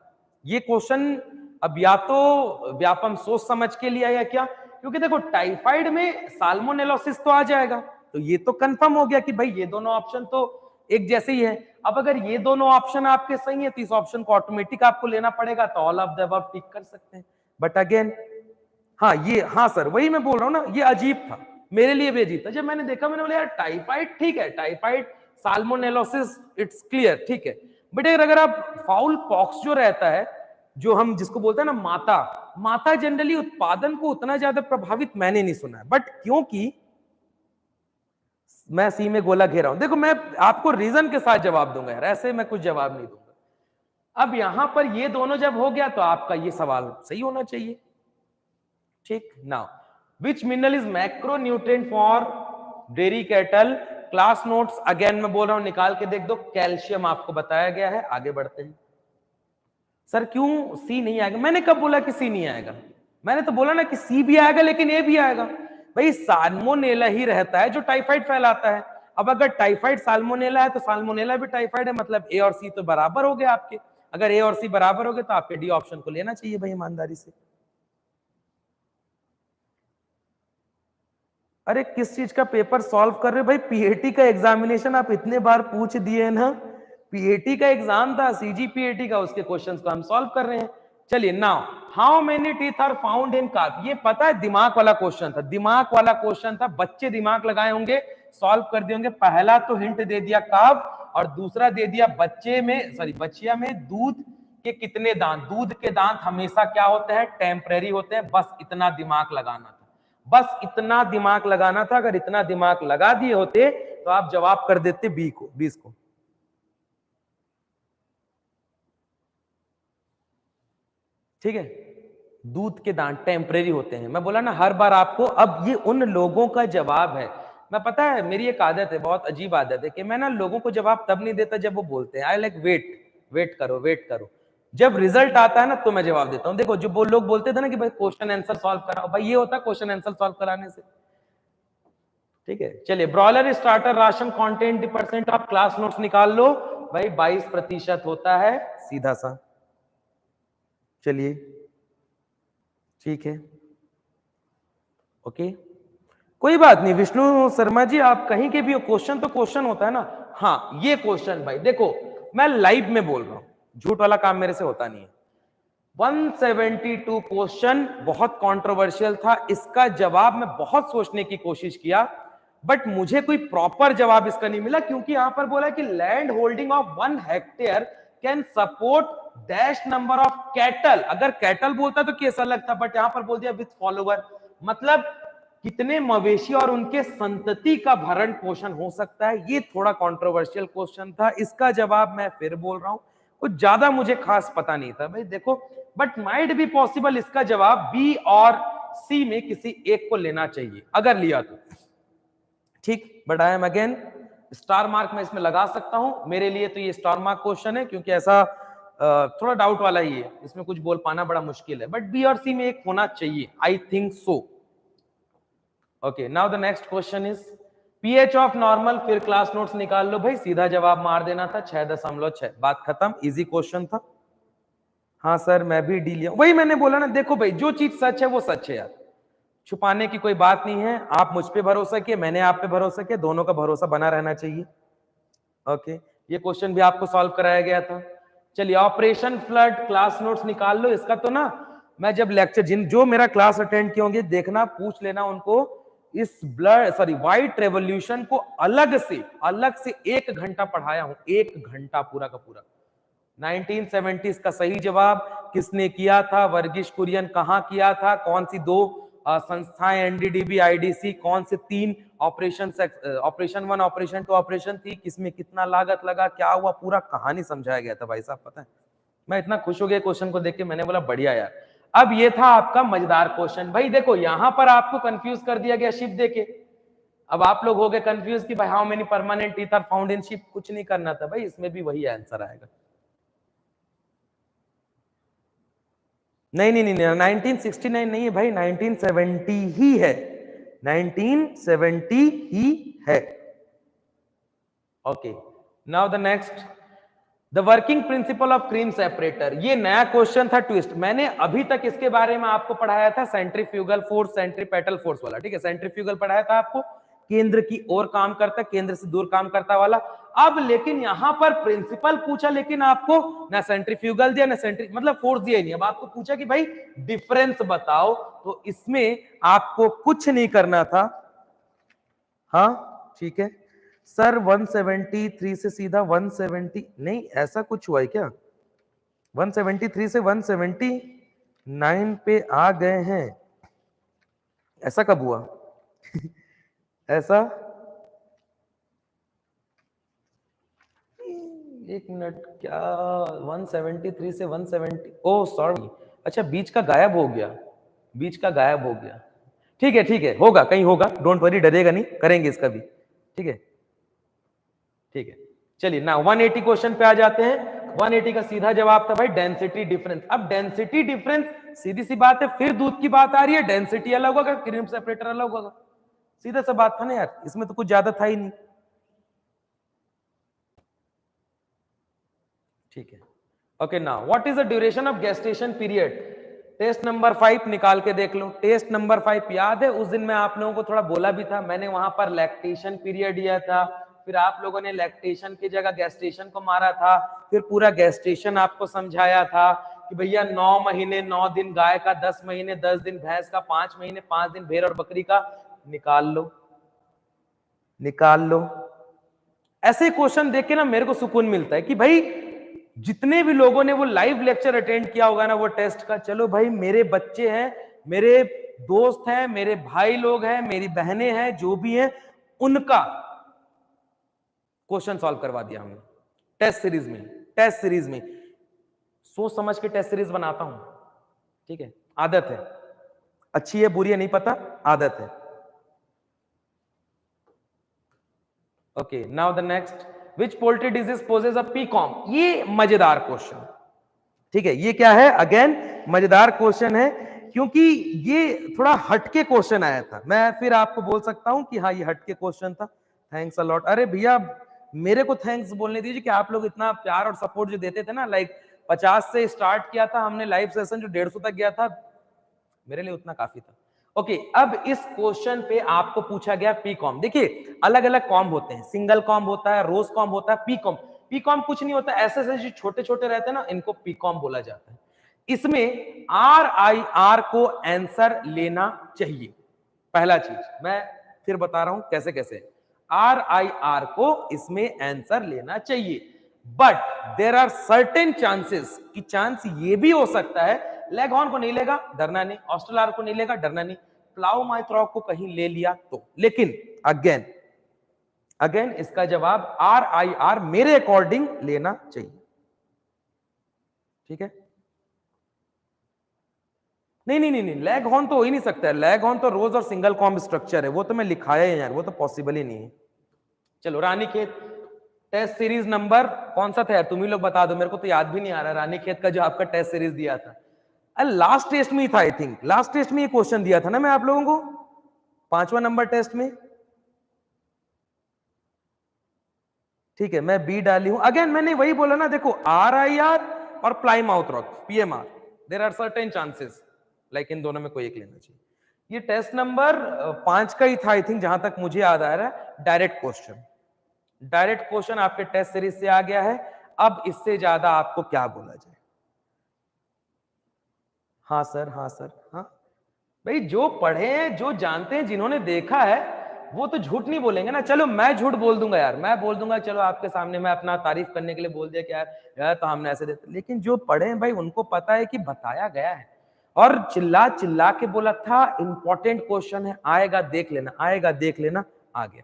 ये क्वेश्चन अब या तो व्यापम सोच समझ के लिया या क्या, क्योंकि देखो टाइफाइड में साल्मोनेलोसिस तो आ जाएगा, तो ये तो कंफर्म हो गया कि भाई ये दोनों ऑप्शन तो एक जैसे ही है। अब अगर ये दोनों ऑप्शन आपके सही है तो इस ऑप्शन को ऑटोमेटिक आपको लेना पड़ेगा, तो ऑल ऑफ द अबव टिक कर सकते हैं। बट अगेन हाँ ये, हाँ सर वही मैं बोल रहा हूं ना, ये अजीब था, मेरे लिए भी अजीब था, जब मैंने देखा मैंने बोला यार टाइफाइड ठीक है, टाइफाइड साल्मोनेलोसिस इट्स क्लियर, ठीक है, बट अगर आप फाउल पॉक्स जो रहता है, जो हम जिसको बोलते हैं ना माता, माता जनरली उत्पादन को उतना ज्यादा प्रभावित मैंने नहीं सुना है, बट क्योंकि मैं सी में गोला घेरा हूं, देखो मैं आपको रीजन के साथ जवाब दूंगा यार, ऐसे मैं कुछ जवाब नहीं दूंगा। अब यहां पर ये दोनों जब हो गया तो आपका ये सवाल सही होना चाहिए, ठीक। Now which mineral is macronutrient for dairy cattle, class notes again मैं बोल रहा हूं निकाल के देख दो, कैल्शियम आपको बताया गया है। आगे बढ़ते हैं। सर क्यों सी नहीं आएगा, मैंने कब बोला कि सी नहीं आएगा, मैंने तो बोला ना कि सी भी आएगा लेकिन ए भी आएगा। भाई साल्मोनेला ही रहता है जो टाइफाइड फैलाता है, अब अगर टाइफाइड साल्मोनेला है तो साल्मोनेला भी टाइफाइड है, मतलब ए और सी तो बराबर हो गए आपके। अगर ए और सी बराबर हो गए तो आपके डी ऑप्शन को लेना चाहिए भाई ईमानदारी से। अरे किस चीज का पेपर सॉल्व कर रहे हो भाई? पीएटी का एग्जामिनेशन आप इतने बार पूछ दिए ना, पीएटी का एग्जाम था, सीजीपीएटी का, उसके क्वेश्चंस को हम सॉल्व कर रहे हैं। चलिए now, how many teeth are found in carp? ये पता है दिमाग वाला क्वेश्चन था, दिमाग वाला क्वेश्चन था, बच्चे दिमाग लगाए होंगे, सॉल्व कर दिए होंगे। पहला तो हिंट दे दिया कार्प, और दूसरा दे दिया बच्चिया में दूध के कितने दांत। दूध के दांत हमेशा क्या होते हैं? टेम्परेरी होते हैं। बस इतना दिमाग लगाना था, बस इतना दिमाग लगाना था। अगर इतना दिमाग लगा दिए होते तो आप जवाब कर देते 20 को। ठीक है, दूध के दांत टेम्परेरी होते हैं। मैं बोला ना हर बार आपको, अब ये उन लोगों का जवाब है। मैं, पता है मेरी एक आदत है, बहुत अजीब आदत है, कि मैं ना लोगों को जवाब तब नहीं देता जब वो बोलते हैं आई लाइक वेट करो। जब रिजल्ट आता है ना तो मैं जवाब देता हूं। देखो जो वो लोग बोलते थे ना कि भाई क्वेश्चन आंसर सॉल्व कराओ, भाई ये होता है क्वेश्चन आंसर सॉल्व कराने से। ठीक है, चलिए broiler starter ration content percent, आप क्लास नोट्स निकाल लो भाई। 22% होता है, सीधा सा। चलिए ठीक है, ओके, कोई बात नहीं विष्णु शर्मा जी, आप कहीं के भी हो, क्वेश्चन तो क्वेश्चन होता है ना। हाँ ये क्वेश्चन भाई देखो, मैं लाइव में बोल रहा हूं, झूठ वाला काम मेरे से होता नहीं है। 172 क्वेश्चन बहुत कंट्रोवर्शियल था। इसका जवाब मैं बहुत सोचने की कोशिश किया, बट मुझे कोई प्रॉपर जवाब इसका नहीं मिला, क्योंकि यहां पर बोला कि land holding of 1 hectare can support dash number of cattle. अगर कैटल बोलता तो केस अलग था, बट यहां पर बोल दिया विथ फॉलोवर, मतलब कितने मवेशी और उनके संतति का भरण पोषण हो सकता है। ये थोड़ा कंट्रोवर्शियल क्वेश्चन था। इसका जवाब मैं फिर बोल रहा हूं, कुछ ज्यादा मुझे खास पता नहीं था भाई देखो, बट माइट बी पॉसिबल इसका जवाब बी और सी में किसी एक को लेना चाहिए, अगर लिया तो ठीक। But I am again, star mark मैं इसमें लगा सकता हूं, मेरे लिए तो ये स्टार मार्क क्वेश्चन है, क्योंकि ऐसा थोड़ा डाउट वाला ही है, इसमें कुछ बोल पाना बड़ा मुश्किल है, बट बी और सी में एक होना चाहिए, I think so. Okay, now the next question is pH of normal, फिर क्लास नोट्स निकाल लो भाई, सीधा जवाब मार देना था 6.6, बात खत्म, इजी क्वेश्चन था। हाँ सर मैं भी डी लिया, वही मैंने बोला ना, देखो भाई जो चीज सच है वो सच है यार, छुपाने की कोई बात नहीं है। आप मुझ पे भरोसा किए, मैंने आप पे भरोसा किया, दोनों का भरोसा बना रहना चाहिए। ओके, ये क्वेश्चन भी आपको सॉल्व कराया गया था। चलिए ऑपरेशन फ्लड, क्लास नोट्स निकाल लो। इसका तो ना मैं जब लेक्चर, जो मेरा क्लास अटेंड किए होंगे देखना, पूछ लेना उनको, इस व्हाइट रेवोल्यूशन को अलग से 1 घंटा पढ़ाया हूं, 1 घंटा पूरा का पूरा। 1970s का सही जवाब किसने किया था? वर्गीश कुरियन। कहां किया था? कौन सी 2 संस्थाएं, एनडीडीबी, आईडीसी, कौन से 3 ऑपरेशन 1, ऑपरेशन 2, ऑपरेशन 3, किसमें कितना लागत लगा, क्या हुआ, पूरा कहानी समझाया गया था भाई साहब। पता है मैं इतना खुश हो गया क्वेश्चन को देख के, मैंने बोला बढ़िया यार। अब ये था आपका मजेदार क्वेश्चन भाई, देखो यहां पर आपको कंफ्यूज कर दिया गया शिप देके। अब आप लोग हो गए कंफ्यूज कि भाई how many permanent teeth are found in sheep. कुछ नहीं करना था भाई, इसमें भी वही आंसर आएगा। नहीं 1969 नहीं है भाई, 1970 ही है, 1970 ही है। Okay, now the next, the working principle of cream separator. ये नया क्वेश्चन था, ट्विस्ट। मैंने अभी तक इसके बारे में आपको पढ़ाया था सेंट्रीफ्यूगल फोर्स, सेंट्रीपेटल फोर्स वाला। ठीक है, सेंट्रीफ्यूगल पढ़ाया था आपको, केंद्र की ओर काम करता, केंद्र से दूर काम करता वाला। अब लेकिन यहां पर प्रिंसिपल पूछा, लेकिन आपको ना सेंट्रीफ्यूगल दिया ना मतलब फोर्स दिया ही नहीं। अब आपको पूछा कि भाई डिफरेंस बताओ, तो इसमें आपको कुछ नहीं करना था। हाँ ठीक है सर, 173 से सीधा 170 नहीं, ऐसा कुछ हुआ है क्या? 173 से 179 पे आ गए हैं, ऐसा कब हुआ? ऐसा, एक मिनट, क्या 173 से 170, ओ सॉरी, अच्छा बीच का गायब हो गया, बीच का गायब हो गया। ठीक है होगा, कहीं होगा, डोंट वरी, डरेगा नहीं, करेंगे इसका भी। ठीक है ठीक है, चलिए ना 180 क्वेश्चन पे आ जाते हैं। 180 का सीधा जवाब था भाई डेंसिटी डिफरेंस। अब डेंसिटी डिफरेंस सीधी सी बात है, फिर दूध की बात आ रही है, डेंसिटी अलग होगा, क्रीम सेपरेटर अलग होगा, सीधा सा बात था ना यार, इसमें तो कुछ ज्यादा था ही नहीं। ठीक है okay now what is the duration of gestation period? Test number 5 निकाल के देख लो। टेस्ट नंबर 5 याद है, उस दिन मैं आप लोगों को थोड़ा बोला भी था, मैंने वहां पर लैक्टेशन पीरियड दिया था, फिर आप लोगों ने लैक्टेशन की जगह गेस्टेशन को मारा था, फिर पूरा गेस्टेशन आपको समझाया था कि भैया 9 महीने 9 दिन गाय का, 10 महीने 10 दिन भैंस का, 5 महीने 5 दिन भेड़ और बकरी का। निकाल लो, निकाल लो। ऐसे क्वेश्चन देख के ना मेरे को सुकून मिलता है कि भाई जितने भी लोगों ने वो लाइव लेक्चर अटेंड किया होगा ना वो टेस्ट का, चलो भाई मेरे बच्चे हैं, मेरे दोस्त हैं, मेरे भाई लोग हैं, मेरी बहनें हैं, जो भी हैं, उनका क्वेश्चन सॉल्व करवा दिया हमने टेस्ट सीरीज में। टेस्ट सीरीज में सोच समझ के टेस्ट सीरीज बनाता हूं, ठीक है, आदत है, अच्छी है बुरी है नहीं पता, आदत है। Okay now the next, which poultry disease poses a pea comb? ये मजेदार क्वेश्चन, ठीक है, ये क्या है, अगेन मजेदार क्वेश्चन है क्योंकि ये थोड़ा हटके क्वेश्चन आया था। मैं फिर आपको बोल सकता हूं कि हाँ ये हटके क्वेश्चन था, थैंक्स अ लॉट। अरे भैया मेरे को थैंक्स बोलने दीजिए कि आप लोग इतना प्यार और सपोर्ट जो देते थे ना, लाइक 50 से स्टार्ट किया था हमने लाइव सेशन, जो 150 तक गया था, मेरे लिए उतना काफी था। ओके अब इस क्वेश्चन पे आपको पूछा गया पी कॉम। देखिए अलग अलग कॉम होते हैं, सिंगल कॉम होता है, रोज कॉम होता है, पी कॉम। पी कॉम कुछ नहीं होता, ऐसे ऐसे जो छोटे छोटे रहते हैं ना इनको पी कॉम बोला जाता है। इसमें आर आई आर को आंसर लेना चाहिए, पहला चीज मैं फिर बता रहा हूं कैसे कैसे। आर आई आर को इसमें आंसर लेना चाहिए, but there are certain chances कि चांस ये भी हो सकता है लेग ऑन को नहीं लेगा डरना नहीं, ऑस्ट्रेलार को नहीं लेगा डरना नहीं, प्लाउ माइथ्रॉक को कहीं ले लिया तो, लेकिन अगेन अगेन इसका जवाब आर आई आर मेरे अकॉर्डिंग लेना चाहिए, ठीक है। नहीं नहीं नहीं नहीं, लेग हॉर्न तो हो ही नहीं सकता है, लेग हॉर्न तो रोज और सिंगल कॉम्ब स्ट्रक्चर है, वो तो मैं लिखाया है यार, वो तो पॉसिबल ही नहीं है। चलो रानीखेत टेस्ट सीरीज नंबर कौन सा था यार, तुम ही लोग बता दो, मेरे को तो याद भी नहीं आ रहा रानीखेत का जो आपका टेस्ट सीरीज दिया था। लास्ट टेस्ट में ही था, आई थिंक लास्ट टेस्ट में ये क्वेश्चन दिया था ना मैं आप लोगों को, 5वां नंबर टेस्ट में, ठीक है, मैं बी डाली हूं। अगेन मैंने वही बोला ना, देखो आर आई आर और Plymouth rock PMR, there are certain chances, like इन दोनों में कोई एक लेना चाहिए। ये टेस्ट नंबर 5 का ही था आई थिंक, जहां तक मुझे याद आ रहा है। डायरेक्ट क्वेश्चन, डायरेक्ट क्वेश्चन आपके टेस्ट सीरीज से आ गया है, अब इससे ज्यादा आपको क्या बोला जाए। हाँ सर, हाँ सर, हाँ भाई जो पढ़े हैं, जो जानते हैं, जिन्होंने देखा है वो तो झूठ नहीं बोलेंगे ना। चलो मैं झूठ बोल दूंगा यार, मैं बोल दूंगा, चलो आपके सामने मैं अपना तारीफ करने के लिए बोल दिया कि यार तो हमने ऐसे देते, लेकिन जो पढ़े हैं भाई उनको पता है कि बताया गया है, और चिल्ला चिल्ला के बोला था इंपॉर्टेंट क्वेश्चन है, आएगा देख लेना, आएगा देख लेना, आ गया।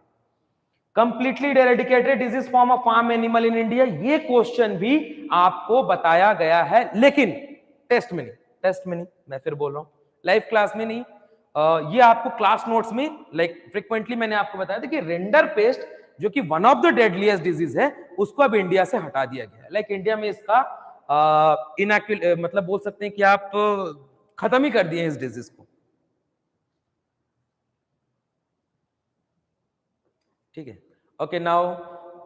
Completely dedicated disease form of farm animal in India, ये क्वेश्चन भी आपको बताया गया है, लेकिन टेस्ट में नहीं, टेस्ट में नहीं, मैं फिर बोल रहा हूं लाइव क्लास में नहीं। ये आपको क्लास नोट्स में, लाइक फ्रीक्वेंटली मैंने आपको बताया था कि रेंडर पेस्ट जो कि one of the deadliest disease है, उसको अब इंडिया से हटा दिया गया है। लाइक इंडिया में इसका मतलब बोल सकते हैं कि आप खत्म ही कर दिए इस डिजीज को, ठीक है। Okay now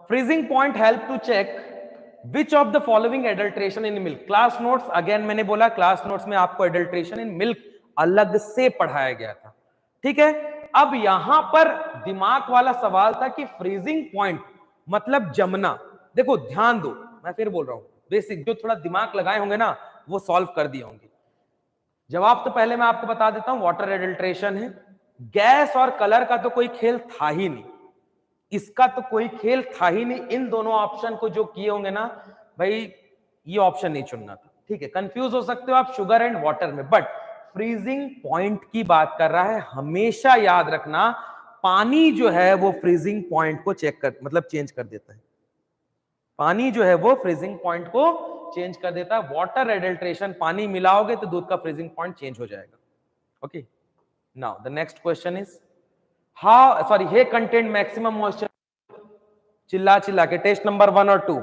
freezing point help to check which of the following adulteration in milk. Class notes, again मैंने बोला क्लास नोट्स में आपको एडल्ट्रेशन इन मिल्क अलग से पढ़ाया गया था, ठीक है। अब यहां पर दिमाग वाला सवाल था कि फ्रीजिंग पॉइंट मतलब जमना। देखो ध्यान दो, मैं फिर बोल रहा हूं, बेसिक जो थोड़ा दिमाग लगाए होंगे ना वो सॉल्व कर दिए होंगे। जवाब तो पहले मैं आपको बता देता हूं, वाटर एडल्ट्रेशन है। गैस और कलर का तो कोई खेल था ही नहीं, इसका तो कोई खेल था ही नहीं। इन दोनों ऑप्शन को जो किए होंगे ना भाई, ये ऑप्शन नहीं चुनना था, ठीक है। कंफ्यूज हो सकते हो आप शुगर एंड वाटर में, बट फ्रीजिंग पॉइंट की बात कर रहा है। हमेशा याद रखना पानी जो है वो फ्रीजिंग पॉइंट को चेक कर मतलब चेंज कर देता है, पानी जो है वो फ्रीजिंग पॉइंट को चेंज कर देता है। वाटर एडल्ट्रेशन, पानी मिलाओगे तो दूध का फ्रीजिंग पॉइंट चेंज हो जाएगा। Okay now the next question is how sorry hay content maximum moisture. चिल्ला चिल्ला के टेस्ट नंबर 1 और 2,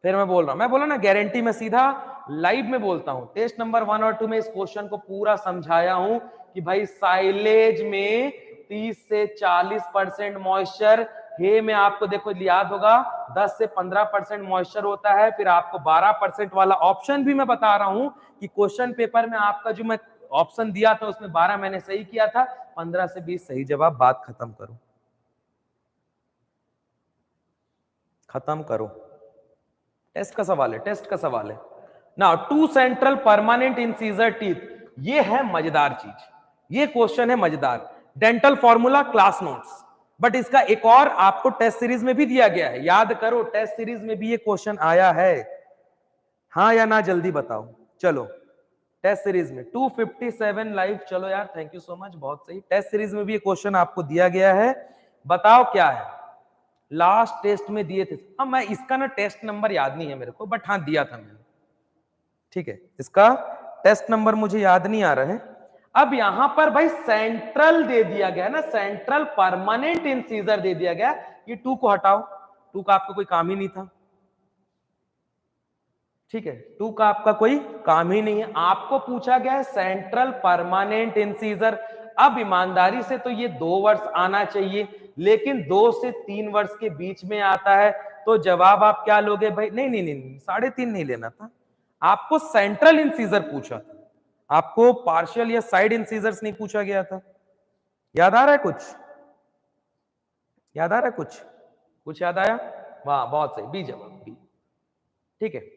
फिर मैं बोल रहा हूं, मैं बोला ना गारंटी में सीधा लाइव में बोलता हूं। टेस्ट नंबर 1 और 2 में इस क्वेश्चन को पूरा समझाया हूं कि भाई साइलेज में 30 से 40% मॉइस्चर हे में आपको देखो याद होगा 10 से 15% मॉइस्चर होता है, फिर आपको 12% वाला ऑप्शन भी मैं बता रहा हूं कि क्वेश्चन पेपर में आपका जो मैं ऑप्शन दिया था उसमें 12 मैंने सही किया था, 15 से 20 सही जवाब, बात खत्म करो, खत्म करो। टेस्ट का सवाल है, टेस्ट का सवाल है। Now two central permanent incisor teeth, ये है मजेदार चीज, ये क्वेश्चन है मजेदार। Dental formula class notes, but इसका एक और आपको टेस्ट सीरीज में भी दिया गया है, याद करो टेस्ट सीरीज में भी ये क्वेश्चन आया है, हाँ या ना जल्दी बताओ। चलो टेस्ट सीरीज में 257 लाइव, चलो यार थैंक यू सो मच, बहुत सही। टेस्ट सीरीज में भी ये क्वेश्चन आपको दिया गया है, बताओ क्या है। लास्ट टेस्ट में दिए थे, हाँ मैं इसका ना टेस्ट नंबर याद नहीं है मेरे को, बट हाँ दिया था मैंने, ठीक है, इसका टेस्ट नंबर मुझे याद नहीं आ रहा है। अब यहां पर भाई सेंट्रल दे दिया गया ना, सेंट्रल परमानेंट इंसीजर दे दिया गया, ये 2 को हटाओ, 2 का आपका कोई काम ही नहीं था, ठीक है, 2 का आपका कोई काम ही नहीं है, आपको पूछा गया है सेंट्रल परमानेंट इंसीजर। अब ईमानदारी से तो ये 2 वर्ष आना चाहिए, लेकिन 2 से 3 वर्ष के बीच में आता है, तो जवाब आप क्या लोगे भाई? नहीं नहीं नहीं, 3.5 नहीं लेना था, आपको सेंट्रल इंसीजर पूछा था, आपको पार्शियल या साइड इंसीजर्स नहीं पूछा गया था। याद आ रहा है कुछ? याद आ रहा है कुछ? कुछ याद आया? वाह बहुत सही, बी जवाब, बी, ठीक है।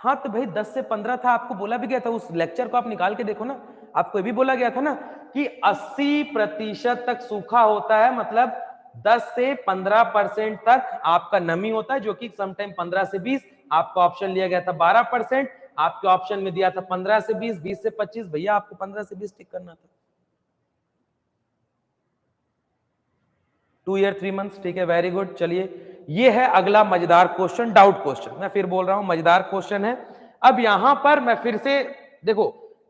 हाँ तो भाई 10 से 15 था, आपको बोला भी गया था, उस लेक्चर को आप निकाल के देखो ना, आपको ये भी बोला गया था ना कि 80% तक सूखा होता है, मतलब 10 से 15% तक आपका नमी होता है, जो कि समटाइम 15 से 20, आपका ऑप्शन लिया गया था 12%, आपके ऑप्शन में दिया था 15 से 20, 20 से 25, भैया आपको 15 से 20 टिक करना था। 2 ईयर 3 मंथ्स, ठीक है, वेरी गुड। चलिए ये है अगला मजेदार क्वेश्चन, डाउट क्वेश्चन, मैं फिर बोल रहा हूं मजेदार क्वेश्चन है। अब यहां पर मैं फिर से देखो,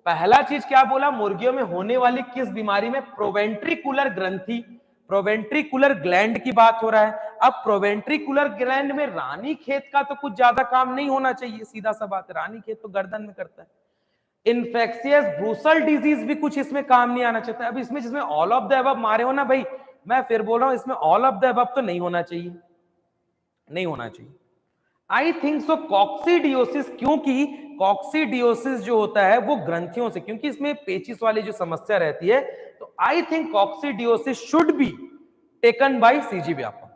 पहला चीज क्या बोला, मुर्गियों में होने वाली किस बीमारी में, प्रोवेंट्रिकुलर ग्रंथि, प्रोवेंट्रिकुलर ग्लैंड की बात हो रहा है। अब प्रोवेंट्रिकुलर ग्लैंड में रानीखेत का तो कुछ ज्यादा काम नहीं होना चाहिए, सीधा सा बात है, रानीखेत तो गर्दन में करता है। इन्फेक्शियस ब्रूसल डिजीज भी कुछ इसमें काम नहीं आना चाहता। अब इसमें जिसमें ऑल ऑफ द अबव मारे हो ना भाई, मैं फिर बोल रहा हूं इसमें ऑल ऑफ द अबव तो नहीं होना चाहिए, नहीं होना चाहिए। आई थिंक सो कॉक्सीडियोसिस, क्योंकि कॉक्सीडियोसिस जो होता है वो ग्रंथियों से, क्योंकि इसमें पेचिस वाली जो समस्या रहती है, तो I think coccidiosis should be taken by CG Vyapam.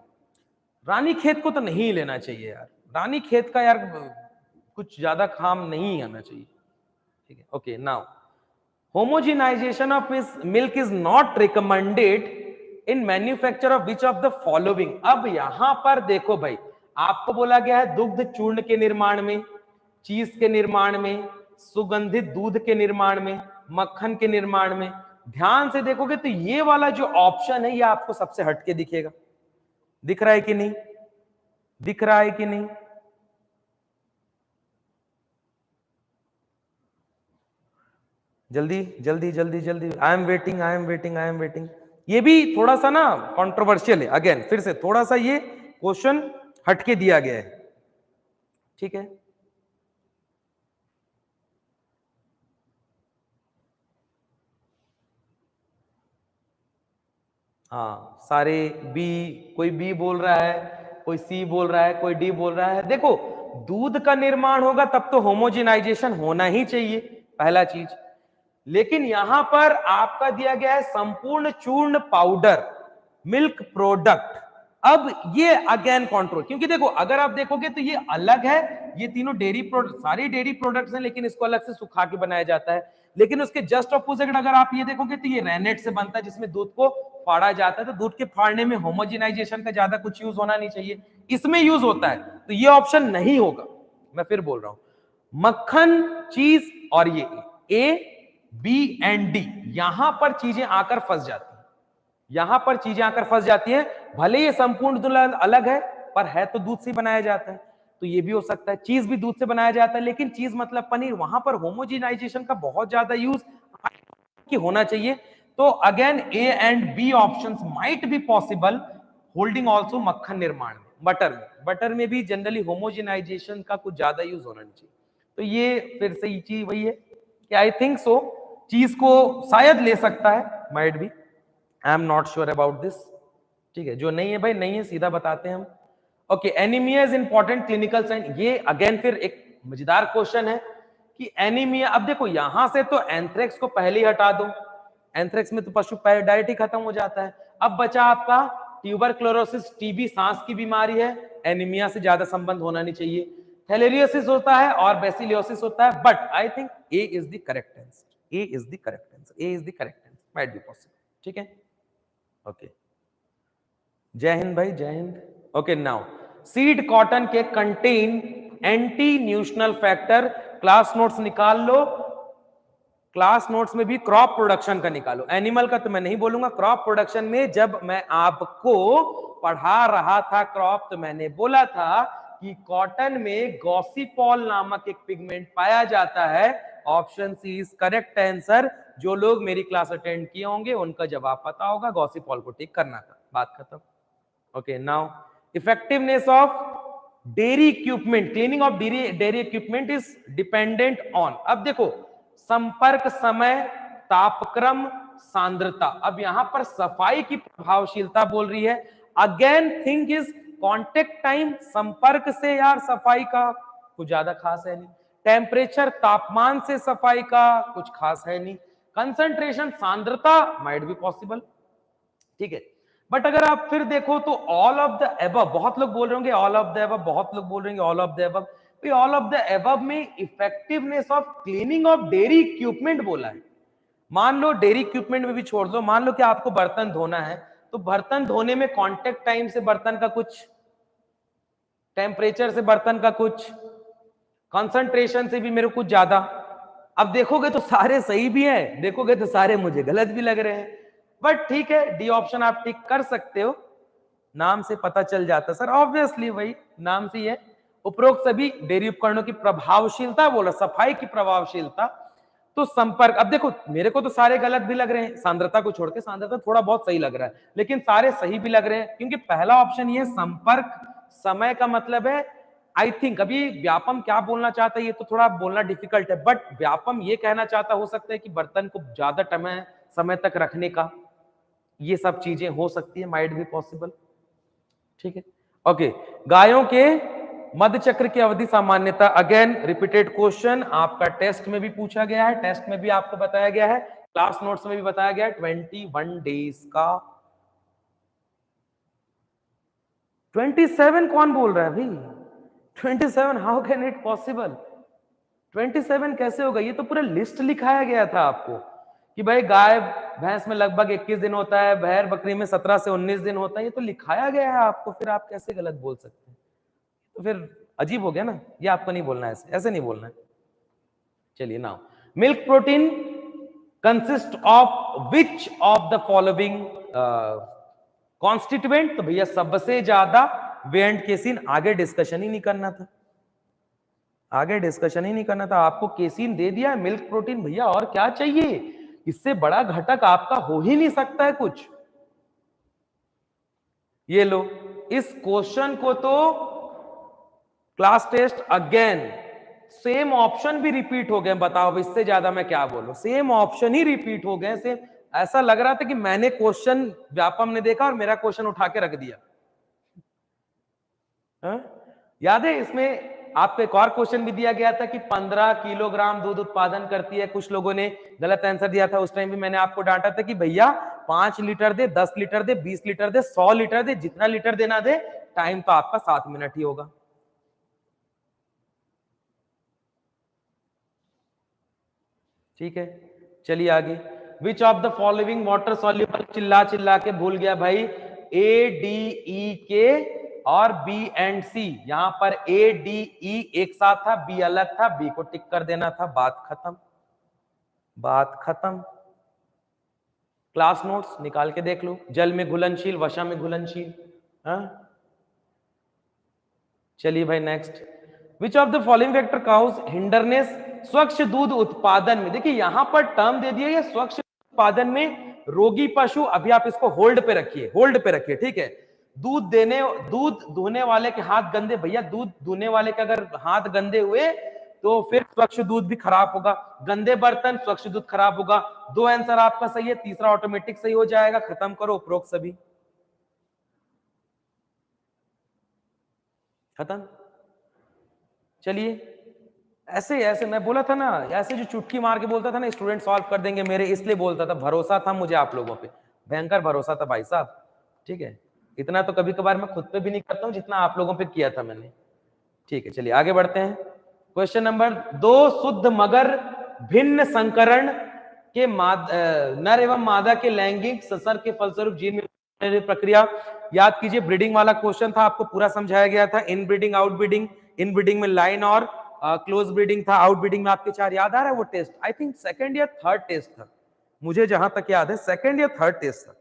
Ranikhet को तो नहीं लेना चाहिए यार, रानीखेत का यार कुछ ज्यादा काम नहीं आना चाहिए, ठीक है। Okay, now homogenization of milk is not recommended in manufacture of which of the following। अब यहां पर देखो भाई, आपको बोला गया है दुग्ध चूर्ण के निर्माण में, चीज के निर्माण में, सुगंधित दूध के निर्माण में, मक्खन के निर्माण में। ध्यान से देखोगे तो ये वाला जो ऑप्शन है ये आपको सबसे हटके दिखेगा, दिख रहा है कि नहीं, दिख रहा है कि नहीं? जल्दी जल्दी जल्दी जल्दी, I am waiting I am waiting I am waiting. ये भी थोड़ा सा ना कंट्रोवर्शियल है, अगेन फिर से थोड़ा सा ये क्वेश्चन हटके दिया गया है, ठीक है। हाँ सारे बी, कोई बी बोल रहा है, कोई सी बोल रहा है, कोई डी बोल रहा है। देखो दूध का निर्माण होगा तब तो होमोजेनाइजेशन होना ही चाहिए, पहला चीज। लेकिन यहां पर आपका दिया गया है संपूर्ण चूर्ण पाउडर मिल्क प्रोडक्ट। अब ये अगेन कंट्रोल, क्योंकि देखो अगर आप देखोगे तो ये अलग है, ये तीनों डेयरी प्रोडक्ट, सारी डेयरी प्रोडक्ट्स हैं, लेकिन इसको अलग से सुखा के बनाया जाता है। लेकिन उसके जस्ट ऑपोजिट अगर आप ये देखोगे तो ये रेनेट से बनता है, जिसमें दूध को फाड़ा जाता है, तो दूध के फाड़ने में होमोजेनाइजेशन का ज्यादा कुछ यूज होना नहीं चाहिए, इसमें यूज होता है, तो ये ऑप्शन नहीं होगा। मैं फिर बोल रहा हूं, मक्खन, चीज और ये ए, बी एंड डी, यहां पर चीजें आकर फंस जाती हैं, यहां पर चीजें आकर फंस जाती हैं। भले ये संपूर्ण दूध अलग है, पर है तो दूध से बनाया जाता है, तो ये भी हो सकता है। चीज भी दूध से बनाया जाता है, लेकिन चीज मतलब पनीर, वहां पर होमोजेनाइजेशन का बहुत ज्यादा यूज की होना चाहिए। तो again A and B options might be possible, holding also मक्खन निर्माण में। बटर में भी जनरली होमोजेनाइजेशन का कुछ ज्यादा यूज होना नहीं चाहिए। तो ये फिर से ये चीज वही है कि आई थिंक सो चीज को शायद ले सकता है, माइट भी, I am not sure about this. ठीक है, जो नहीं है भाई नहीं है, सीधा बताते हैं हम। Okay, anaemia is important clinical sign. ये अगेन फिर एक मजेदार क्वेश्चन है कि एनीमिया, अब देखो यहां से तो एंथ्रेक्स को पहले ही हटा दो, एंथ्रेक्स में तो पशु डायरेक्ट ही खत्म हो जाता है। अब बचा आपका ट्यूबरक्लोरोसिस, टीबी सांस की बीमारी है, एनीमिया से ज्यादा संबंध होना नहीं चाहिए। थैलेरियोसिस होता है और बेसिलियोसिस होता है, but I think A is the correct answer, A is the correct answer, A is the correct answer, might be possible. ठीक है, ओके, जय हिंद भाई, जय हिंद। ओके, नाउ सीड कॉटन के contain anti nutritional factor, class notes निकाल लो, क्लास नोट्स में भी क्रॉप प्रोडक्शन का निकालो, एनिमल का तो मैं नहीं बोलूंगा। क्रॉप प्रोडक्शन में जब मैं आपको पढ़ा रहा था क्रॉप, तो मैंने बोला था कि कॉटन में गॉसिपॉल नामक एक पिगमेंट पाया जाता है। Option C is correct answer. जो लोग मेरी क्लास अटेंड किए होंगे उनका जवाब पता होगा, गॉसिपॉल को टिक करना था, बात खत्म। Okay, now effectiveness of dairy equipment, cleaning of dairy equipment is dependent on, अब देखो संपर्क समय, तापक्रम, सांद्रता। अब यहां पर सफाई की प्रभावशीलता बोल रही है। Again thing is contact time, संपर्क से यार सफाई का कुछ ज्यादा खास है नहीं। टेम्परेचर, तापमान से सफाई का कुछ खास है नहीं। कंसंट्रेशन, सांद्रता माइट बी पॉसिबल। ठीक है, बट अगर आप फिर देखो तो ऑल ऑफ द एबव, बहुत लोग बोल रहे होंगे ऑल ऑफ द एबव, बहुत लोग बोल रहे होंगे all of the above. All of the above में effectiveness of cleaning of dairy equipment बोला है। मान लो डेयरी इक्विपमेंट में भी छोड़ दो, मान लो कि आपको बर्तन धोना है, तो बर्तन धोने में कांटेक्ट टाइम से बर्तन का कुछ, टेम्परेचर से बर्तन का कुछ, कंसंट्रेशन से भी मेरे कुछ ज्यादा। अब देखोगे तो सारे सही भी हैं, देखोगे तो सारे मुझे गलत भी लग रहे हैं, बट ठीक है, डी ऑप्शन आप टिक कर सकते हो, नाम से पता चल जाता सर, ऑब्वियसली वही नाम से है। उपरोक्त सभी डेयरी उपकरणों की प्रभावशीलता बोला, सफाई की प्रभावशीलता, तो संपर्क, अब देखो मेरे को तो सारे गलत भी लग रहे हैं, सांद्रता को छोड़ के, सांद्रता थोड़ा बहुत सही लग रहा है, लेकिन सारे सही भी लग रहे हैं, क्योंकि पहला ऑप्शन ये संपर्क समय का मतलब है, आई थिंक अभी व्यापम क्या बोलना चाहता है ये तो थोड़ा बोलना डिफिकल्ट है, बट व्यापम ये कहना चाहता हो सकता है कि बर्तन को ज्यादा समय तक रखने का, ये सब चीजें हो सकती है, माइट भी पॉसिबल। ठीक है, ओके, गायों के मध्य चक्र की अवधि सामान्यता, अगेन रिपीटेड क्वेश्चन, आपका टेस्ट में भी पूछा गया है, टेस्ट में भी आपको बताया गया है, क्लास नोट्स में भी बताया गया है, 21 डेज का। 27 कौन बोल रहा है भाई? 27, हाउ कैन इट पॉसिबल? 27 कैसे होगा? ये तो पूरा लिस्ट लिखाया गया था आपको कि भाई गाय भैंस में लगभग 21 दिन होता है, बहर बकरी में 17 से 19 दिन होता है, ये तो लिखाया गया है आपको, फिर आप कैसे गलत बोल सकते हैं? तो फिर अजीब हो गया ना, ये आपको नहीं बोलना है, ऐसे नहीं बोलना है। चलिए, now milk protein consist of which of the following constituent, तो भैया सबसे ज्यादा वे एंड केसिन, आगे डिस्कशन ही नहीं करना था, आगे डिस्कशन ही नहीं करना था, आपको केसिन दे दिया है, मिल्क प्रोटीन, भैया और क्या चाहिए? इससे बड़ा घटक आपका हो ही नहीं सकता है कुछ। ये लो, इस क्वेश्चन को तो class test again same option भी रिपीट हो गए, बताओ इससे ज्यादा मैं क्या बोलूं, सेम ऑप्शन ही रिपीट हो गए, सेम, ऐसा लग रहा था कि मैंने क्वेश्चन व्यापम ने देखा और मेरा क्वेश्चन उठा के रख दिया। याद है इसमें आपको एक और क्वेश्चन भी दिया गया था कि 15 किलोग्राम दूध उत्पादन करती है, कुछ लोगों ने गलत आंसर दिया था, उस टाइम भी मैंने आपको डांटा था कि भैया 5 लीटर दे, 10 लीटर दे, 20 लीटर दे, 100 लीटर दे, जितना लीटर देना दे, टाइम तो आपका 7 मिनट ही होगा। ठीक है, चलिए आगे, विच of the following water soluble, चिल्ला चिल्ला के भूल गया भाई, ए डी ई के और बी एंड सी, यहां पर ए डी ई एक साथ था, बी अलग था, बी को टिक कर देना था, बात खत्म, बात खत्म। क्लास नोट्स निकाल के देख लो, जल में घुलनशील, वसा में घुलनशील। चलिए भाई next, which of the following factor cause hindrance स्वच्छ दूध उत्पादन में, देखिए यहां पर टर्म दे दिया है स्वच्छ उत्पादन में रोगी पशु, अभी आप इसको होल्ड पे रखिए, होल्ड पे रखिए, ठीक है। दूध धोने वाले के हाथ गंदे, भैया दूध धोने वाले के अगर हाथ गंदे हुए तो फिर स्वच्छ दूध भी खराब होगा, गंदे बर्तन स्वच्छ दूध खराब होगा। 2 आंसर आपका सही है, तीसरा ऑटोमेटिक सही हो जाएगा। खत्म करो उपरोक्त सभी, खत्म। चलिए ऐसे ऐसे मैं बोला था ना, ऐसे जो चुटकी मार के बोलता था ना स्टूडेंट सॉल्व कर देंगे मेरे, इसलिए बोलता था, भरोसा था मुझे आप लोगों पे, भयंकर भरोसा था भाई साहब। ठीक है, इतना तो कभी कभार मैं खुद पे भी नहीं करता हूं जितना आप लोगों पे किया था मैंने। ठीक है, चलिए आगे बढ़ते हैं। क्वेश्चन नंबर 2, शुद्ध मगर भिन्न संकरण के नर एवं मादा के लैंगिक संसर्ग के फलस्वरूप जीन में प्रक्रिया। याद कीजिए, ब्रीडिंग वाला क्वेश्चन था, आपको पूरा समझाया गया था। इन ब्रीडिंग, आउट ब्रीडिंग, इन ब्रीडिंग में लाइन और क्लोज ब्रीडिंग था, आउट ब्रीडिंग में आपके 4 याद आ रहा है वो टेस्ट, आई थिंक सेकंड या थर्ड टेस्ट था, मुझे जहां तक याद है सेकंड या थर्ड टेस्ट था।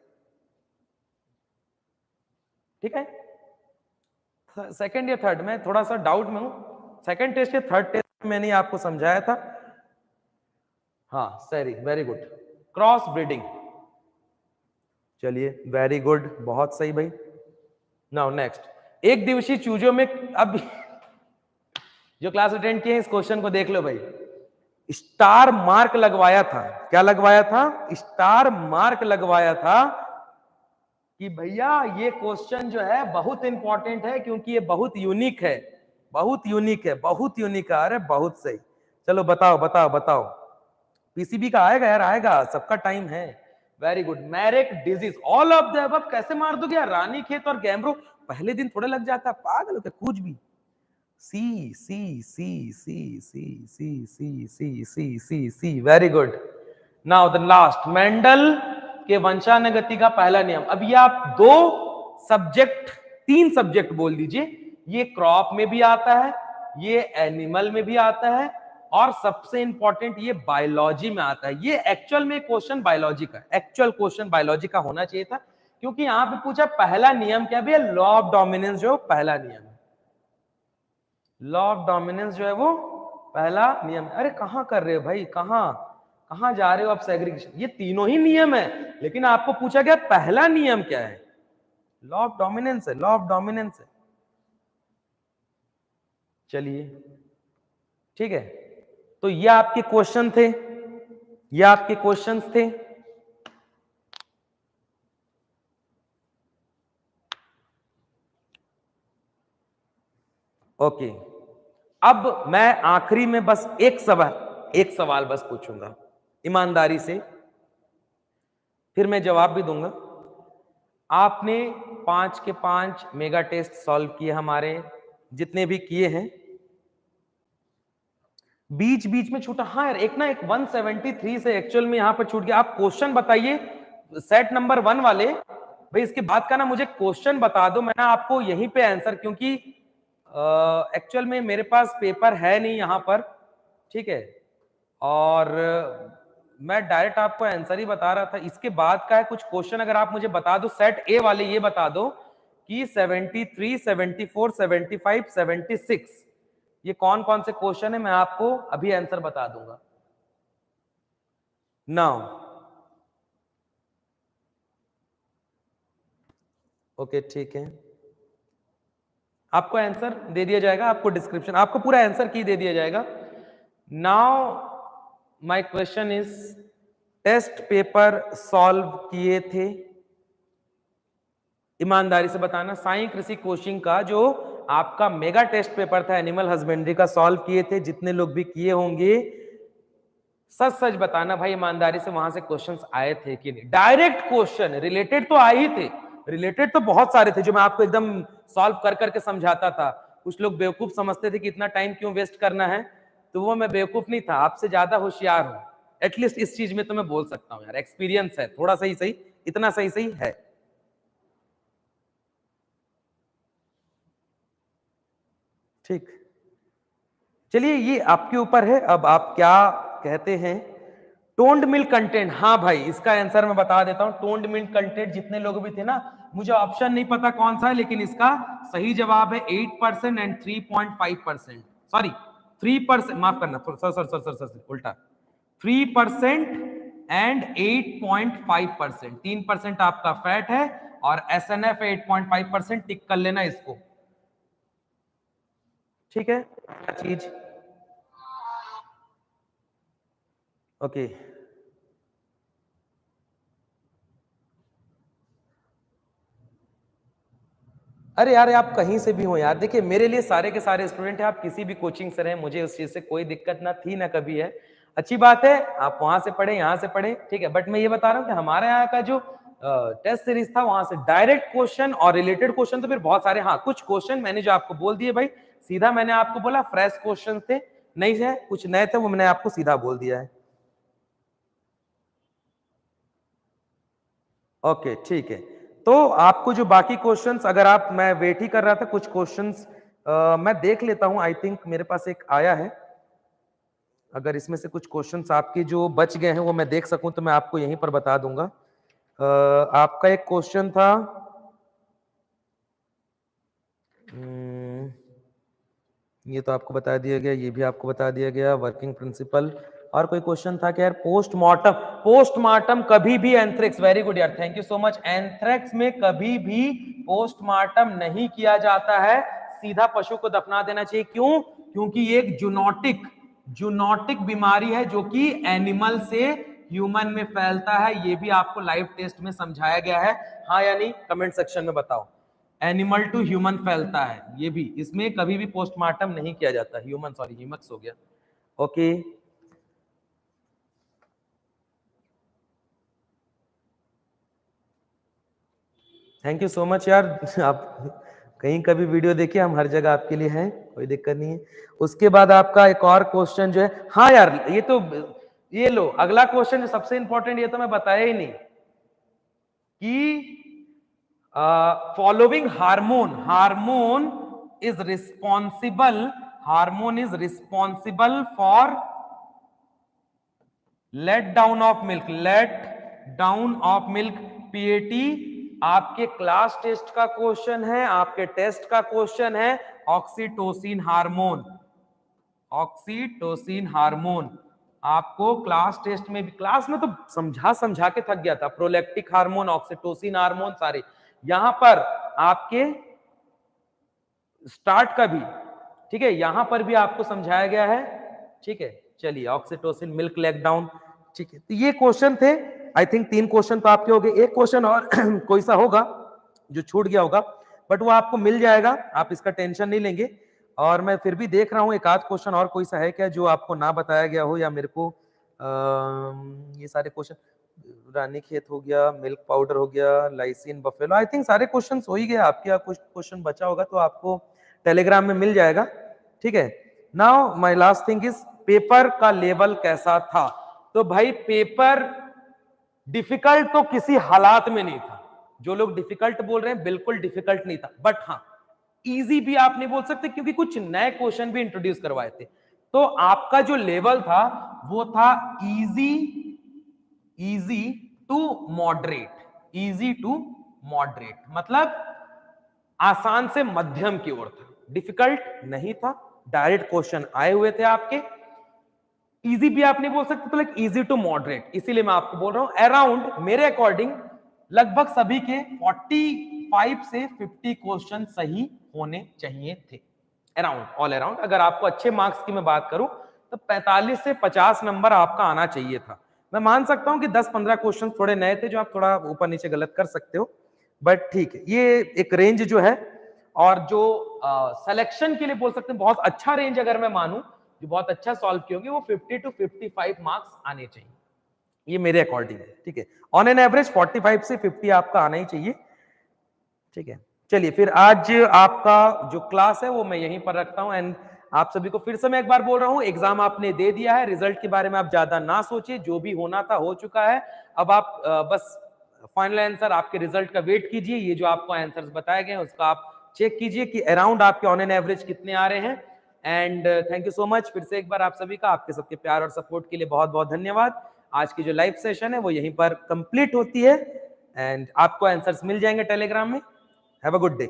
ठीक है, सेकंड या थर्ड, में थोड़ा सा डाउट में हूं, सेकंड टेस्ट या थर्ड टेस्ट मैंने आपको समझाया था। हाँ सही, वेरी गुड, क्रॉस ब्रीडिंग। चलिए वेरी गुड, बहुत सही भाई। नाउ नेक्स्ट, एक दिवसीय चूजों में, अब जो क्लास अटेंड किए इस क्वेश्चन को देख लो भाई, स्टार मार्क लगवाया था, क्या लगवाया था, स्टार मार्क लगवाया था कि भैया ये क्वेश्चन जो है बहुत इंपॉर्टेंट है, क्योंकि ये बहुत यूनिक है, बहुत यूनिक है, बहुत यूनिक है। अरे बहुत सही, चलो बताओ बताओ बताओ, पीसीबी का आएगा यार, आएगा, सबका टाइम है। Very good, Marek disease, all of the above कैसे मार दोगे यार, रानीखेत और गैमरो पहले दिन थोड़े लग जाता, पागल हो क्या, कुछ भी। C C C C C C C C C C C, very good. Now the last, Mendel के वंशानुगति का पहला नियम। अब ये आप 2 सब्जेक्ट, 3 सब्जेक्ट बोल दीजिए, ये क्रॉप में भी आता है, ये एनिमल में भी आता है, और सबसे इंपॉर्टेंट ये बायोलॉजी में आता है। ये एक्चुअल में क्वेश्चन बायोलॉजी का, एक्चुअल क्वेश्चन बायोलॉजी का होना चाहिए था, क्योंकि यहां पे पूछा पहला नियम क्या भी है, लॉ ऑफ डोमिनेंस जो पहला नियम है, लॉ ऑफ डोमिनेंस जो है वो पहला नियम। अरे कहां कर रहे हो भाई, कहां कहां जा रहे हो आप, सेग्रीगेशन, ये तीनों ही नियम है, लेकिन आपको पूछा गया पहला नियम क्या है, लॉ ऑफ डोमिनेंस है, लॉ ऑफ डोमिनेंस है। चलिए ठीक है, तो ये आपके क्वेश्चन थे, ये आपके क्वेश्चंस थे। ओके, अब मैं आखिरी में बस एक सवाल बस पूछूंगा ईमानदारी से, फिर मैं जवाब भी दूंगा। आपने 5 के 5 मेगा टेस्ट सॉल्व किए, हमारे जितने भी किए हैं, बीच बीच में छूटा, हाँ यार एक ना, एक 173 से एक्चुअल में यहां पर छूट गया। आप क्वेश्चन बताइए सेट नंबर 1 वाले भाई, इसके बाद का ना मुझे क्वेश्चन बता दो, मैं ना आपको यहीं पे आंसर, क्योंकि एक्चुअल में मेरे पास पेपर है नहीं यहां पर, ठीक है, और मैं डायरेक्ट आपको आंसर ही बता रहा था। इसके बाद का है कुछ क्वेश्चन, अगर आप मुझे बता दो सेट ए वाले, ये बता दो कि 73, 74, 75, 76 ये कौन कौन से क्वेश्चन है, मैं आपको अभी आंसर बता दूंगा। नाउ ओके ठीक है, आपको आंसर दे दिया जाएगा, आपको डिस्क्रिप्शन, आपको पूरा आंसर की दे दिया जाएगा। Now my question is, test paper solve किए थे, ईमानदारी से बताना, साई कृषि कोचिंग का जो आपका मेगा टेस्ट पेपर था एनिमल हस्बेंड्री का, सॉल्व किए थे, जितने लोग भी किए होंगे सच सच बताना भाई, ईमानदारी से वहां से क्वेश्चंस आए थे कि नहीं। डायरेक्ट क्वेश्चन रिलेटेड तो आए ही थे, रिलेटेड तो बहुत सारे थे जो मैं आपको एकदम सॉल्व कर करके समझाता था। कुछ लोग बेवकूफ समझते थे कि इतना टाइम क्यों वेस्ट करना है, तो वो मैं बेवकूफ नहीं था, आपसे ज्यादा होशियार हूं, एटलीस्ट इस चीज में तो मैं बोल सकता हूँ यार, एक्सपीरियंस है थोड़ा सही सही, इतना सही सही है। ठीक, चलिए ये आपके ऊपर है, अब आप क्या कहते हैं। टोन्ड मिल्क कंटेंट, हाँ भाई इसका आंसर मैं बता देता हूं। टोन्ड मिल्क कंटेंट जितने लोग भी थे ना, मुझे ऑप्शन नहीं पता कौन सा है, लेकिन इसका सही जवाब है 8% एंड 3.5%, सॉरी 3%, माफ करना, sir sir sir sir sir उल्टा, 3% एंड 8.5%, 3% आपका फैट है और SNF 8.5%, टिक कर लेना इसको। ठीक है, चीज ओके अरे यार आप कहीं से भी हो यार, देखिए मेरे लिए सारे के सारे स्टूडेंट हैं, आप किसी भी कोचिंग से रहे, मुझे उस चीज से कोई दिक्कत ना थी ना कभी है। अच्छी बात है, आप वहां से पढ़े यहाँ से पढ़े, ठीक है, बट मैं ये बता रहा हूँ कि हमारे यहाँ का जो टेस्ट सीरीज था वहां से डायरेक्ट क्वेश्चन और रिलेटेड क्वेश्चन तो फिर बहुत सारे, हाँ कुछ क्वेश्चन मैंने जो आपको बोल दिए भाई, सीधा मैंने आपको बोला फ्रेश क्वेश्चन थे, नहीं है कुछ नए थे वो मैंने आपको सीधा बोल दिया है। ओके ठीक है, तो आपको जो बाकी क्वेश्चंस, अगर आप, मैं वेट ही कर रहा था कुछ क्वेश्चंस मैं देख लेता हूं, आई थिंक मेरे पास एक आया है, अगर इसमें से कुछ क्वेश्चंस आपके जो बच गए हैं वो मैं देख सकूं तो मैं आपको यहीं पर बता दूंगा। आपका एक क्वेश्चन था, ये तो आपको बता दिया गया, ये भी आपको बता दिया गया, वर्किंग प्रिंसिपल, और कोई क्वेश्चन था कि यार पोस्टमार्टम, पोस्टमार्टम कभी भी एंथ्रेक्स, वेरी गुड यार, thank you so much, anthrax में कभी भी पोस्टमार्टम नहीं किया जाता है, सीधा पशु को दफना देना चाहिए। क्यों? क्योंकि ये एक जूनोटिक, जूनोटिक बीमारी है जो कि एनिमल से ह्यूमन में फैलता है, ये भी आपको लाइव टेस्ट में समझाया गया है, हाँ या नहीं कमेंट सेक्शन में बताओ। एनिमल टू ह्यूमन फैलता है ये भी, इसमें कभी भी पोस्टमार्टम नहीं किया जाता, ह्यूमन सॉरी ह्यूमक्स हो गया। Okay thank you so much यार आप कहीं का भी वीडियो देखिए, हम हर जगह आपके लिए हैं, कोई दिक्कत नहीं है। उसके बाद आपका एक और क्वेश्चन जो है, हाँ यार ये तो, ये लो अगला क्वेश्चन जो सबसे इंपॉर्टेंट, ये तो मैं बताया ही नहीं कि following hormone, hormone is responsible for let down of milk, let down of milk, PAT आपके क्लास टेस्ट का क्वेश्चन है, आपके टेस्ट का क्वेश्चन है, ऑक्सीटोसिन हार्मोन, ऑक्सीटोसिन हार्मोन आपको क्लास टेस्ट में भी, क्लास में तो समझा समझा के थक गया था, प्रोलैक्टिक हार्मोन, ऑक्सीटोसिन हार्मोन सारे, यहां पर आपके स्टार्ट का भी, ठीक है, यहां पर भी आपको समझाया गया है, ठीक है। चलिए ऑक्सीटोसिन मिल्क लेग डाउन, ठीक है, तो ये क्वेश्चन थे, आई थिंक 3 क्वेश्चन तो आपके हो गए, एक क्वेश्चन और कोई सा होगा जो छूट गया होगा, बट वो आपको मिल जाएगा, आप इसका टेंशन नहीं लेंगे। और मैं फिर भी देख रहा हूं एक आध क्वेश्चन और कोई सा है क्या जो आपको ना बताया गया हो, या मेरे को ये सारे क्वेश्चन, रानी खेत हो गया, मिल्क पाउडर हो गया, लाइसिन बफेलो, आई थिंक सारे क्वेश्चन हो ही गए, आपके यहाँ कुछ क्वेश्चन बचा होगा तो आपको टेलीग्राम में मिल जाएगा, ठीक है। Now my last thing is, paper का लेवल कैसा था? तो भाई पेपर डिफिकल्ट तो किसी हालात में नहीं था, जो लोग डिफिकल्ट बोल रहे हैं बिल्कुल डिफिकल्ट नहीं था, बट हाँ इजी भी आप नहीं बोल सकते क्योंकि कुछ नए क्वेश्चन भी इंट्रोड्यूस करवाए थे, तो आपका जो लेवल था वो था easy, easy to moderate, easy to moderate मतलब आसान से मध्यम की ओर था, डिफिकल्ट नहीं था, डायरेक्ट क्वेश्चन आए हुए थे आपके, इजी भी आप नहीं बोल सकते, तो लाइक इजी टू मॉडरेट, इसीलिए मैं आपको बोल रहा हूं अराउंड, मेरे अकॉर्डिंग लगभग सभी के 45 से 50 क्वेश्चन सही होने चाहिए थे, अराउंड ऑल अराउंड, अगर आपको अच्छे मार्क्स की मैं बात करूं तो 45 से 50 नंबर आपका आना चाहिए था। मैं मान सकता हूं कि 10-15 क्वेश्चन थोड़े नए थे जो आप थोड़ा ऊपर नीचे गलत कर सकते हो, बट ठीक है, ये एक रेंज जो है, और जो सिलेक्शन के लिए बोल सकते हैं बहुत अच्छा रेंज, अगर मैं मानूं जो बहुत अच्छा सॉल्व किए होंगे वो 50 टू 55 मार्क्स आने चाहिए, ये मेरे अकॉर्डिंग है, ठीक है, ऑन एन एवरेज 45 से 50 आपका आना ही चाहिए, ठीक है। चलिए फिर आज आपका जो क्लास है वो मैं यहीं पर रखता हूं, एंड आप सभी को फिर से मैं एक बार बोल रहा हूं, एग्जाम आपने दे दिया है, रिजल्ट के बारे में आप ज्यादा ना सोचिए, जो भी होना था हो चुका है, अब आप बस फाइनल आंसर आपके रिजल्ट का वेट कीजिए, ये जो आपको आंसर्स बताए गए हैं उसका आप चेक कीजिए कि अराउंड आपके ऑन एन एवरेज कितने आ रहे हैं, and thank you so much फिर से एक बार आप सभी का, आपके सबके प्यार और सपोर्ट के लिए बहुत बहुत धन्यवाद। आज की जो लाइव सेशन है वो यहीं पर कंप्लीट होती है, एंड आपको आंसर्स मिल जाएंगे टेलीग्राम में। Have a good day.